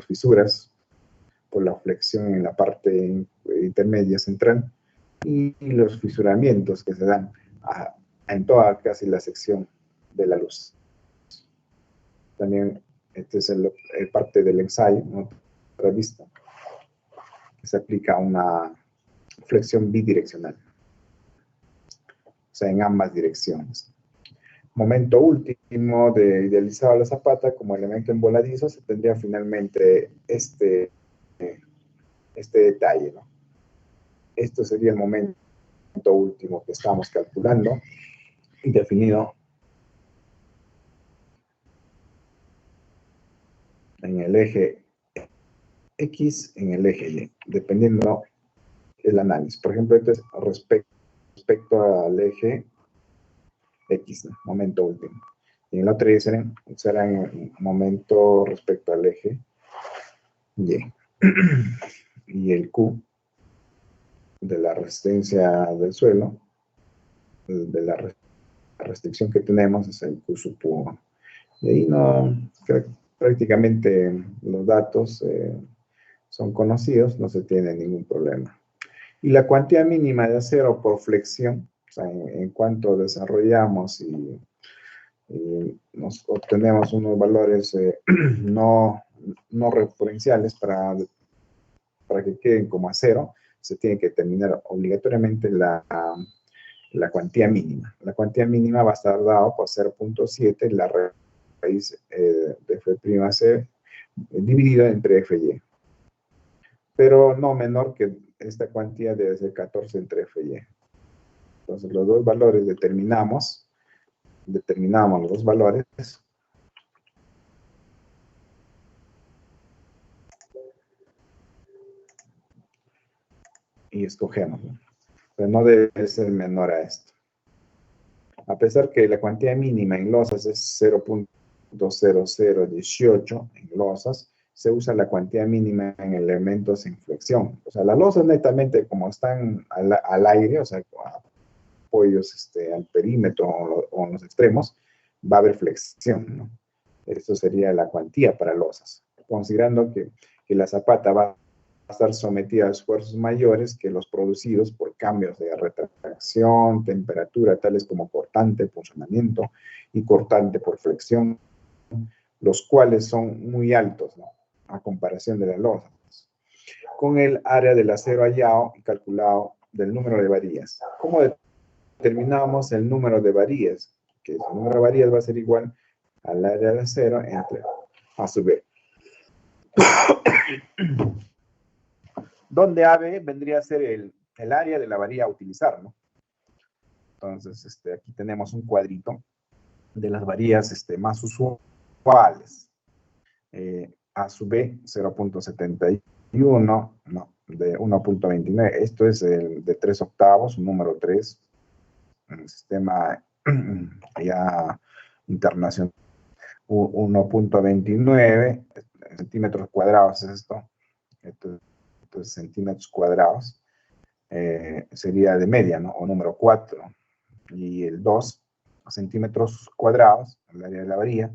fisuras por la flexión en la parte intermedia central y los fisuramientos que se dan en toda casi la sección de la luz. También este es el parte del ensayo, ¿no?, otra vista, que se aplica una flexión bidireccional. sea, en ambas direcciones. Momento último de idealizado la zapata como elemento emboladizo, se tendría finalmente este detalle, ¿no? Esto sería el momento último que estamos calculando y definido en el eje X, en el eje Y, dependiendo del análisis. Por ejemplo, esto es respecto al eje X, ¿no? Momento último. Y en el otro será en momento respecto al eje Y. Y el Q de la resistencia del suelo, de la restricción que tenemos, es el Q sub 1. Y ahí prácticamente los datos son conocidos, no se tiene ningún problema. Y la cuantía mínima de acero por flexión, o sea, en cuanto desarrollamos y nos obtenemos unos valores no referenciales para que queden como acero, se tiene que determinar obligatoriamente la cuantía mínima. La cuantía mínima va a estar dado por 0.7, la raíz de F'C dividido entre Fy. Pero no menor que esta cuantía debe ser 14 entre Fy. Entonces los dos valores determinamos los dos valores y escogemos, ¿no? Pero no debe ser menor a esto. A pesar que la cuantía mínima en losas es 0.0018 en losas, se usa la cuantía mínima en elementos en flexión. O sea, las losas netamente como están al aire, o sea, apoyos al perímetro o en los extremos, va a haber flexión, ¿no? Esto sería la cuantía para losas, considerando que la zapata va a estar sometida a esfuerzos mayores que los producidos por cambios de retracción, temperatura, tales como cortante por funcionamiento y cortante por flexión, los cuales son muy altos, ¿no?, a comparación de las losas, con el área del acero hallado y calculado del número de varillas. ¿Cómo determinamos el número de varillas? Que el número de varillas va a ser igual al área del acero entre A sub B. Donde AB vendría a ser el área de la varilla a utilizar, ¿no? Entonces, aquí tenemos un cuadrito de las varillas más usuales. A sub B, 0.71, no, de 1.29. Esto es el de 3 octavos, número 3, en el sistema ya internacional. 1.29 centímetros cuadrados es esto. Esto es centímetros cuadrados. Sería de media, ¿no? O número 4. Y el 2 centímetros cuadrados, el área de la varilla,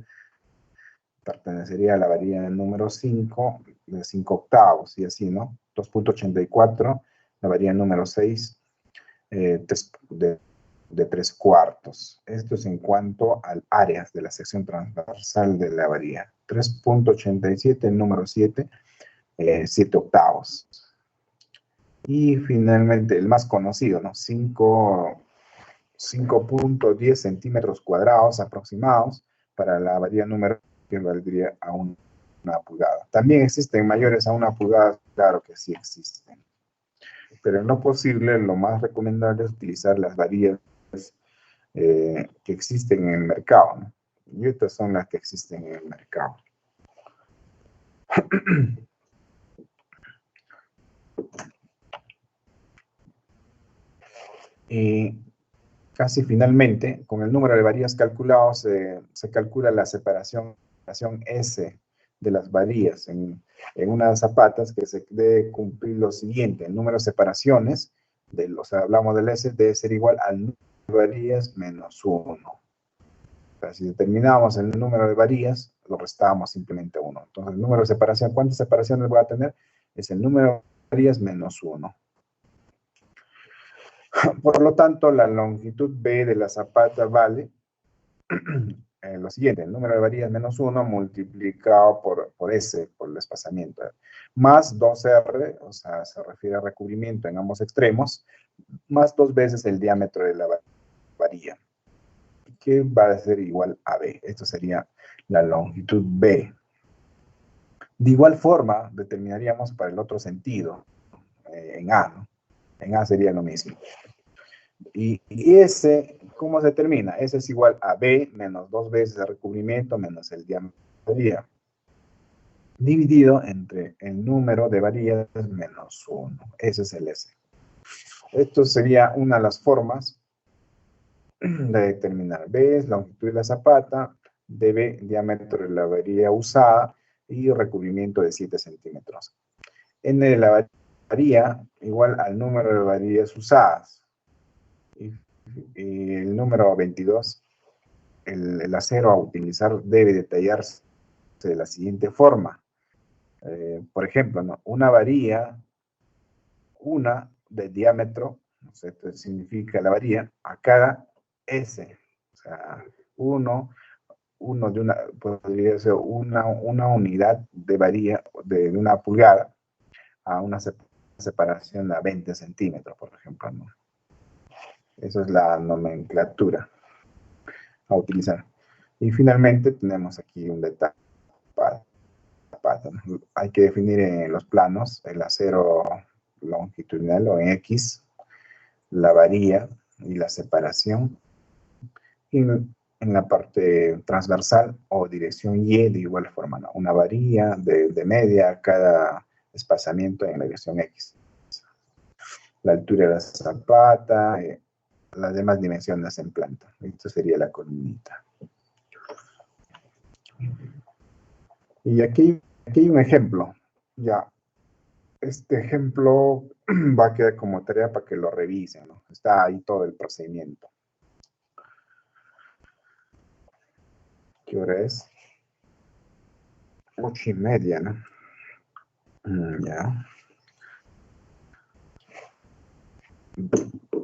pertenecería a la varilla número 5, de 5 octavos, y así, ¿no? 2.84, la varilla número 6, de 3 cuartos. Esto es en cuanto al área de la sección transversal de la varilla. 3.87, el número 7, 7 octavos. Y finalmente, el más conocido, ¿no? 5.10 centímetros cuadrados aproximados para la varilla número que valdría a una pulgada. También existen mayores a 1 pulgada, claro que sí existen. Pero en lo posible, lo más recomendable es utilizar las varillas que existen en el mercado, ¿no? Y estas son las que existen en el mercado. Y casi finalmente, con el número de varillas calculados, se calcula la separación S de las varillas en unas zapatas, que se debe cumplir lo siguiente: el número de separaciones, o sea, hablamos del S, debe ser igual al número de varillas menos 1. O sea, si determinamos el número de varillas, lo restamos simplemente 1. Entonces, el número de separación, ¿cuántas separaciones voy a tener? Es el número de varillas menos 1. Por lo tanto, la longitud B de la zapata vale lo siguiente: el número de varillas menos 1 multiplicado por S, por el desplazamiento, más 2R, o sea, se refiere a recubrimiento en ambos extremos, más 2 veces el diámetro de la varilla. varilla, que va a ser igual a B. Esto sería la longitud B. De igual forma, determinaríamos para el otro sentido, en A, ¿no? En A sería lo mismo. Y S, ¿cómo se determina? S es igual a B menos 2 veces el recubrimiento menos el diámetro de varilla, dividido entre el número de varillas menos 1. Ese es el S. Esto sería una de las formas de determinar. B es longitud de la zapata, DB, diámetro de la varilla usada y recubrimiento de 7 centímetros. N de la varilla igual al número de varillas usadas. Y el número 22, el acero a utilizar debe detallarse de la siguiente forma. Por ejemplo, ¿no? Una varilla, una de diámetro, o sea, esto significa la varilla, a cada S. O sea, uno de una, podría ser una unidad de varilla de una pulgada a una separación a 20 centímetros, por ejemplo, ¿no? Esa es la nomenclatura a utilizar. Y finalmente tenemos aquí un detalle. Hay que definir en los planos el acero longitudinal o en X, la varilla y la separación. Y en la parte transversal o dirección Y de igual forma, ¿no? Una varilla de media a cada desplazamiento en la dirección X. La altura de la zapata, las demás dimensiones en planta. Esto sería la columnita. Y aquí hay un ejemplo. Ya, este ejemplo va a quedar como tarea para que lo revisen, ¿no? Está ahí todo el procedimiento. ¿Qué hora es? 8:30, ¿no? Ya.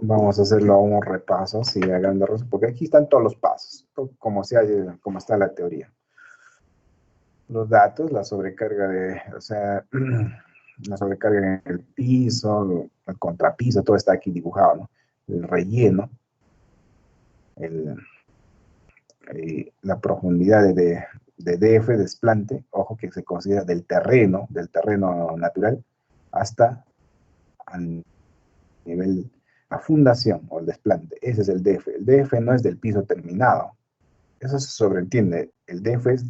Vamos a hacerlo a un repaso, así a grandes rasgos, porque aquí están todos los pasos, como está la teoría. Los datos, la sobrecarga la sobrecarga en el piso, el contrapiso, todo está aquí dibujado, ¿no? El relleno, la profundidad de DF, desplante, ojo que se considera del terreno natural, hasta al nivel, la fundación o el desplante. Ese es el DF. El DF no es del piso terminado. Eso se sobreentiende. El DF es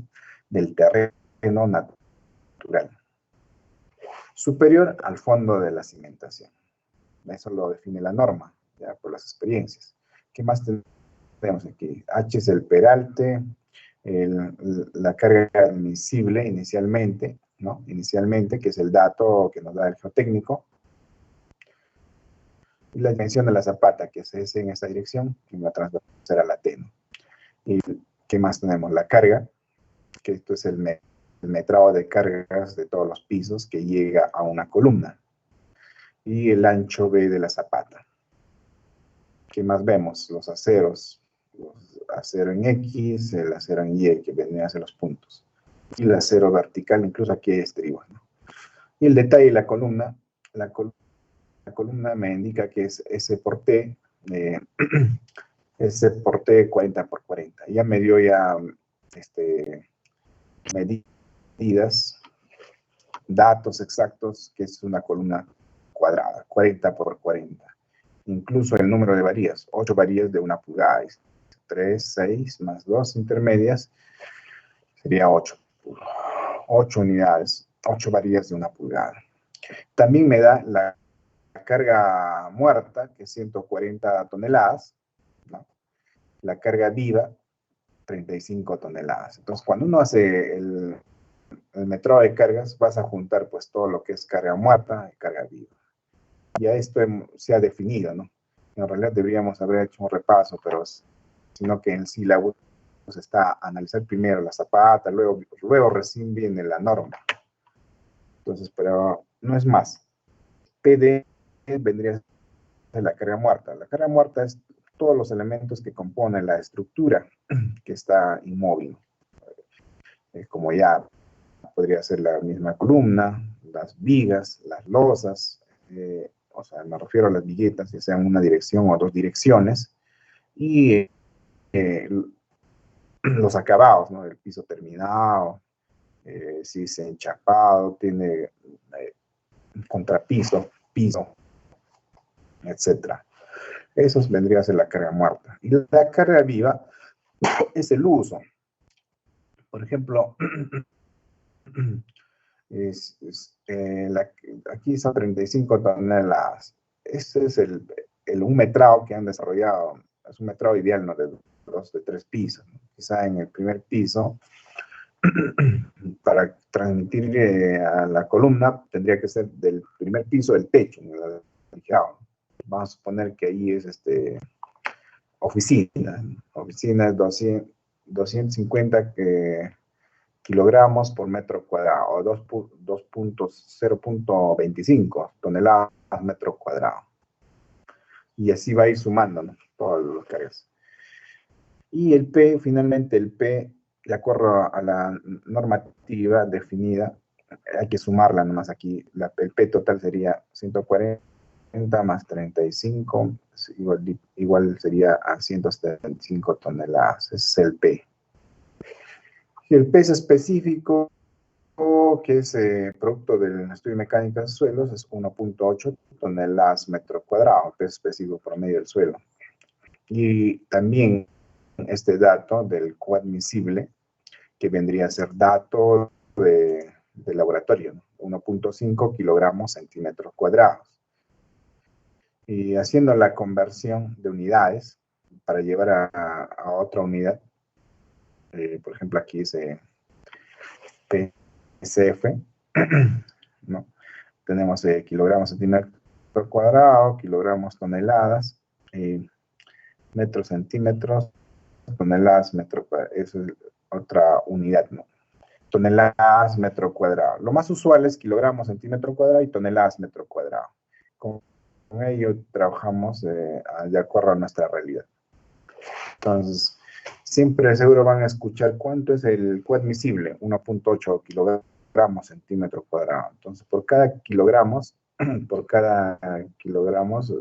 del terreno natural, superior al fondo de la cimentación. Eso lo define la norma, ya por las experiencias. ¿Qué más tenemos aquí? H es el peralte, la carga admisible inicialmente, ¿no? Inicialmente, que es el dato que nos da el geotécnico. Y la dimensión de la zapata, que es S en esta dirección, y la transversal será la T, ¿no? ¿Y qué más tenemos? La carga, que esto es el metrado de cargas de todos los pisos que llega a una columna. Y el ancho B de la zapata. ¿Qué más vemos? Los aceros. Los acero en X, el acero en Y, que vendrían a ser los puntos. Y el acero vertical, incluso aquí hay estribos, ¿no? Y el detalle de la columna. La columna me indica que es S por T, S por T 40 por 40. Ya me dio medidas, datos exactos, que es una columna cuadrada, 40 por 40. Incluso el número de varillas, 8 varillas de 1 pulgada, 3, 6, más 2 intermedias, sería 8. 8 unidades, 8 varillas de 1 pulgada. También me da la carga muerta, que es 140 toneladas, ¿no? La carga viva, 35 toneladas. Entonces, cuando uno hace el metrado de cargas, vas a juntar pues todo lo que es carga muerta y carga viva. Ya esto se ha definido, ¿no? En realidad deberíamos haber hecho un repaso, pero sino que en sí la pues está a analizar primero la zapata, luego recién viene la norma. Entonces, pero no es más. PD vendría a ser la carga muerta. La carga muerta es todos los elementos que componen la estructura que está inmóvil. Como ya podría ser la misma columna, las vigas, las losas, o sea, me refiero a las viguetas, ya sean una dirección o dos direcciones, Y los acabados, ¿no? El piso terminado, si es enchapado, tiene contrapiso, piso, etcétera. Eso vendría a ser la carga muerta. Y la carga viva es el uso. Por ejemplo, aquí son 35 toneladas. Este es un metrado que han desarrollado. Es un metrado ideal, ¿no? De 3 pisos, ¿no? Quizá en el primer piso, para transmitir a la columna, tendría que ser del primer piso del techo, ¿no? Vamos a suponer que ahí es oficina. Oficina es 250 kilogramos por metro cuadrado, o 0.25 toneladas metro cuadrado. Y así va a ir sumando, ¿no? Todos los cargas. Y el P, finalmente el P, de acuerdo a la normativa definida, hay que sumarla nomás aquí. El P total sería 140 más 35, igual sería a 175 toneladas. Ese es el P. Y el peso específico, que es producto del estudio mecánico de suelos, es 1.8 toneladas metro cuadrado, peso específico promedio del suelo. Y también este dato del coadmisible, que vendría a ser dato de laboratorio, ¿no? 1.5 kilogramos centímetros cuadrados. Y haciendo la conversión de unidades para llevar a otra unidad, por ejemplo aquí dice PSF, ¿no? Tenemos kilogramos centímetros cuadrados, kilogramos toneladas, metros centímetros, toneladas metro cuadrado. Eso es otra unidad, ¿no? Toneladas metro cuadrado. Lo más usual es kilogramos centímetro cuadrado y toneladas metro cuadrado. Con ello trabajamos de acuerdo a nuestra realidad. Entonces, siempre seguro van a escuchar cuánto es el coadmisible, 1.8 kilogramos centímetro cuadrado. Entonces, por cada kilogramos,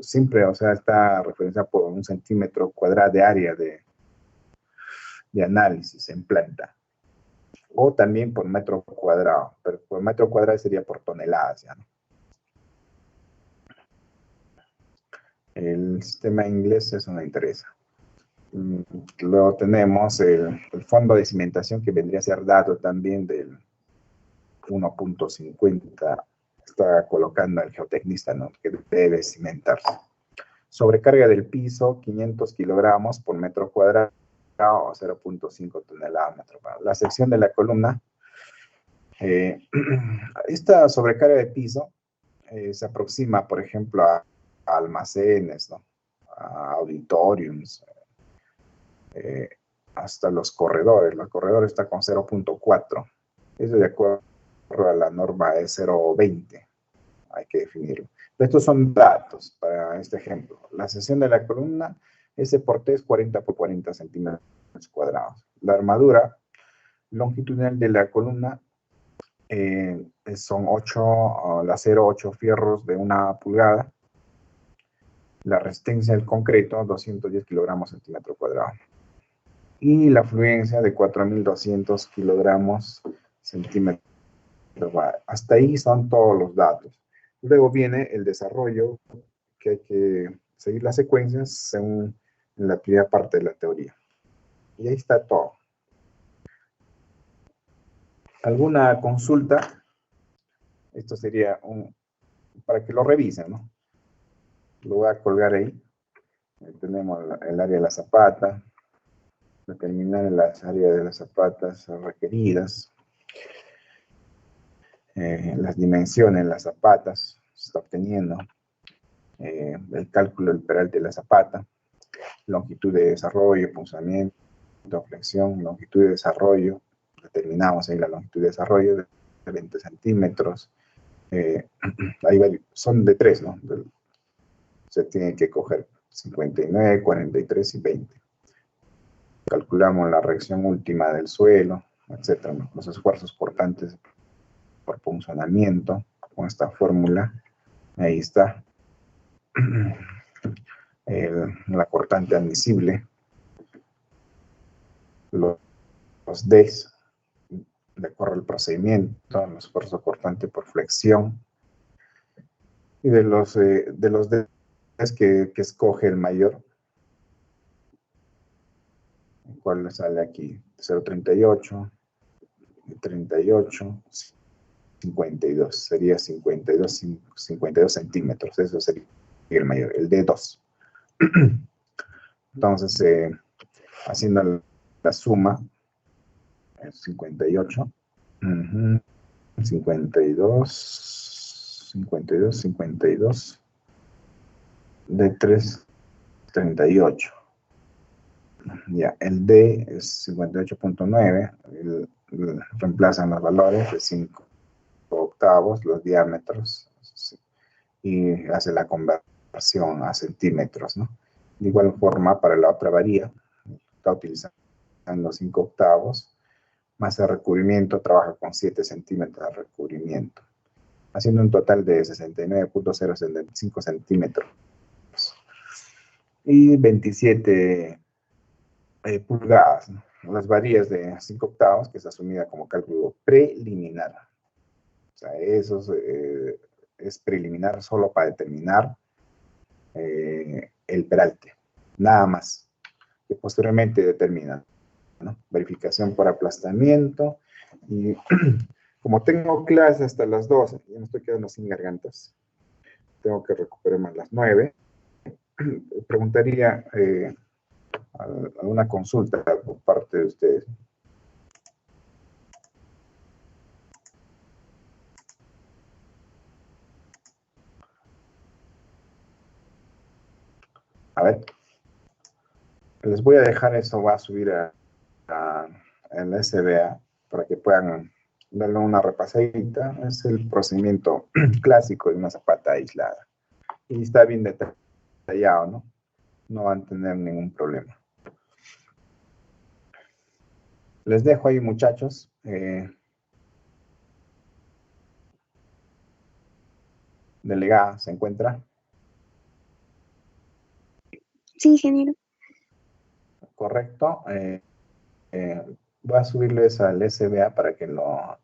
siempre, o sea, está referenciado por un centímetro cuadrado de área de análisis en planta. O también por metro cuadrado, pero por metro cuadrado sería por toneladas, ¿ya? ¿No? El sistema inglés, eso no interesa. Luego tenemos el fondo de cimentación, que vendría a ser dato también del 1.50. Está colocando el geotecnista, ¿no? Que debe cimentarse. Sobrecarga del piso, 500 kilogramos por metro cuadrado, o 0.5 toneladas metro cuadrado. La sección de la columna, esta sobrecarga de piso se aproxima, por ejemplo, a almacenes, ¿no? A auditoriums, hasta los corredores. Los corredores están con 0.4. Eso de acuerdo a la norma de 0.20. Hay que definirlo. Estos son datos para este ejemplo. La sección de la columna, ese porte es 40 por 40 centímetros cuadrados. La armadura longitudinal de la columna son 8 fierros de 1 pulgada. La resistencia del concreto, 210 kilogramos centímetro cuadrado. Y la fluencia de 4.200 kilogramos centímetro cuadrado. Hasta ahí son todos los datos. Luego viene el desarrollo, que hay que seguir las secuencias según la primera parte de la teoría. Y ahí está todo. ¿Alguna consulta? Esto sería para que lo revisen, ¿no? Lo voy a colgar ahí. Tenemos el área de la zapata, determinar las áreas de las zapatas requeridas, las dimensiones de las zapatas, se está obteniendo, el cálculo del peralte de la zapata, longitud de desarrollo, punzamiento, flexión, longitud de desarrollo, determinamos ahí la longitud de desarrollo de 20 centímetros, ahí son de 3, ¿no? Se tienen que coger 59, 43 y 20. Calculamos la reacción última del suelo, etcétera, ¿no? Los esfuerzos portantes por punzonamiento, con esta fórmula, ahí está, la cortante admisible, los Ds, de acuerdo al procedimiento, el esfuerzo cortante por flexión, y de los Ds que escoge el mayor, el cual le sale aquí 0,38, 38, 52, sería 52 centímetros, eso sería el mayor, el D2. Entonces, haciendo la suma, 58, 52, de 3, 38. Ya, el D es 58.9, reemplazan los valores de 5 octavos, los diámetros, y hace la conversión a centímetros, ¿no? De igual forma, para la otra varía, está utilizando 5 octavos, más el recubrimiento, trabaja con 7 centímetros de recubrimiento, haciendo un total de 69.075 centímetros y 27 pulgadas, ¿no? Las varías de 5 octavos, que es asumida como cálculo preliminar. O sea, eso es preliminar solo para determinar el peralte, nada más, que posteriormente determina, ¿no? Verificación por aplastamiento, y como tengo clase hasta las 12, ya me estoy quedando sin gargantas, tengo que recuperarme a las 9, preguntaría alguna consulta por parte de ustedes. A ver, les voy a dejar eso, va a subir en la SBA para que puedan darle una repasadita. Es el procedimiento clásico de una zapata aislada. Y está bien detallado, ¿no? No van a tener ningún problema. Les dejo ahí, muchachos. Delegada, ¿se encuentra? Sí, ingeniero. Correcto. Voy a subirles al SBA para que lo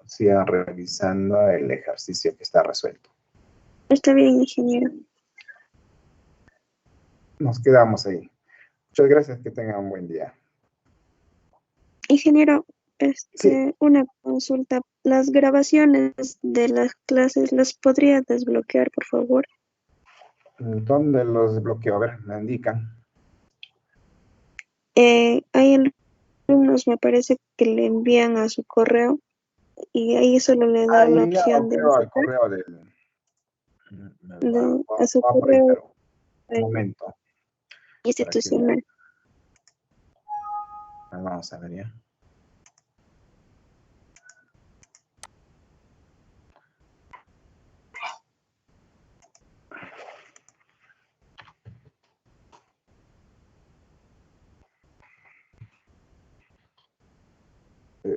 sigan revisando el ejercicio que está resuelto. Está bien, ingeniero. Nos quedamos ahí. Muchas gracias, que tengan un buen día. Ingeniero, Sí, una consulta. Las grabaciones de las clases, ¿las podría desbloquear, por favor? ¿dónde los desbloqueo? A ver, me indican. Hay alumnos, me parece, que le envían a su correo y ahí solo le da la Ahí ya lo opción de creo al sacar correo del... a su Va por ahí, correo pero un momento, para que institucional. vamos a ver ya.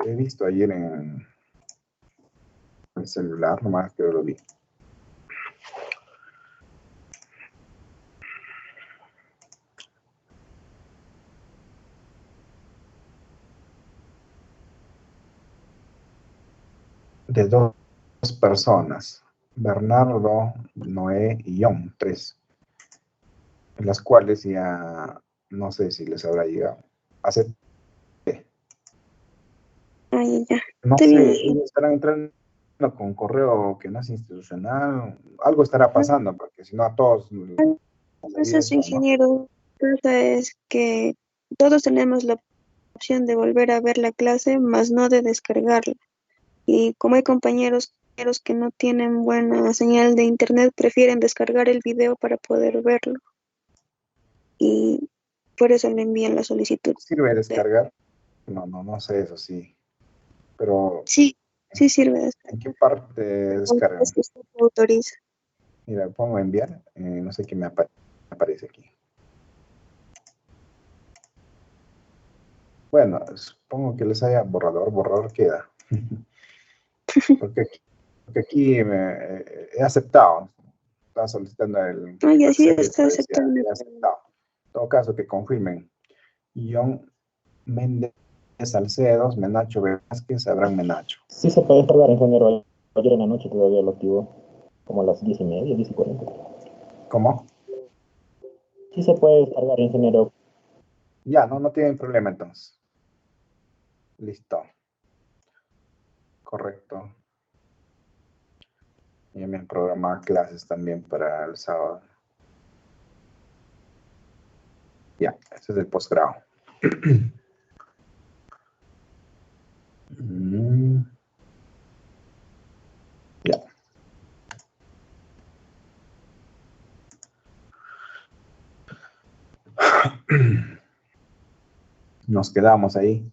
He visto ayer en el celular, nomás que lo vi. De dos personas, Bernardo, Noé y John, 3, en las cuales ya no sé si les habrá llegado. Hace, Ahí ya. no Está sé, bien, ellos estarán entrando con correo que no es institucional, algo estará pasando, porque si no a todos no es sería eso, eso, ¿no? ingeniero. La cosa es que todos tenemos la opción de volver a ver la clase, más no de descargarla. Y como hay compañeros que no tienen buena señal de internet, prefieren descargar el video para poder verlo. Y por eso le envían la solicitud. ¿Sirve descargar? No sé eso sí, pero Sí, sí sirve ¿en qué descargar. parte Es descargan? que usted lo autoriza. Mira, pongo enviar, no sé qué me aparece aquí. Bueno, supongo que les haya borrador queda. Porque aquí he aceptado, estaba solicitando el Ay, así acceso, está decía, aceptando. he aceptado. En todo caso, que confirmen. John Méndez Salcedos, Menacho Vázquez, Abraham Menacho. Sí se puede descargar, ingeniero. Ayer en la noche todavía lo activó, como a las 10:30, 10:40. ¿Cómo? Sí se puede descargar, ingeniero. Ya, no tienen problema entonces. Listo. Correcto. Ya me han programado clases también para el sábado. Ya, este es el posgrado. Ya. Nos quedamos ahí.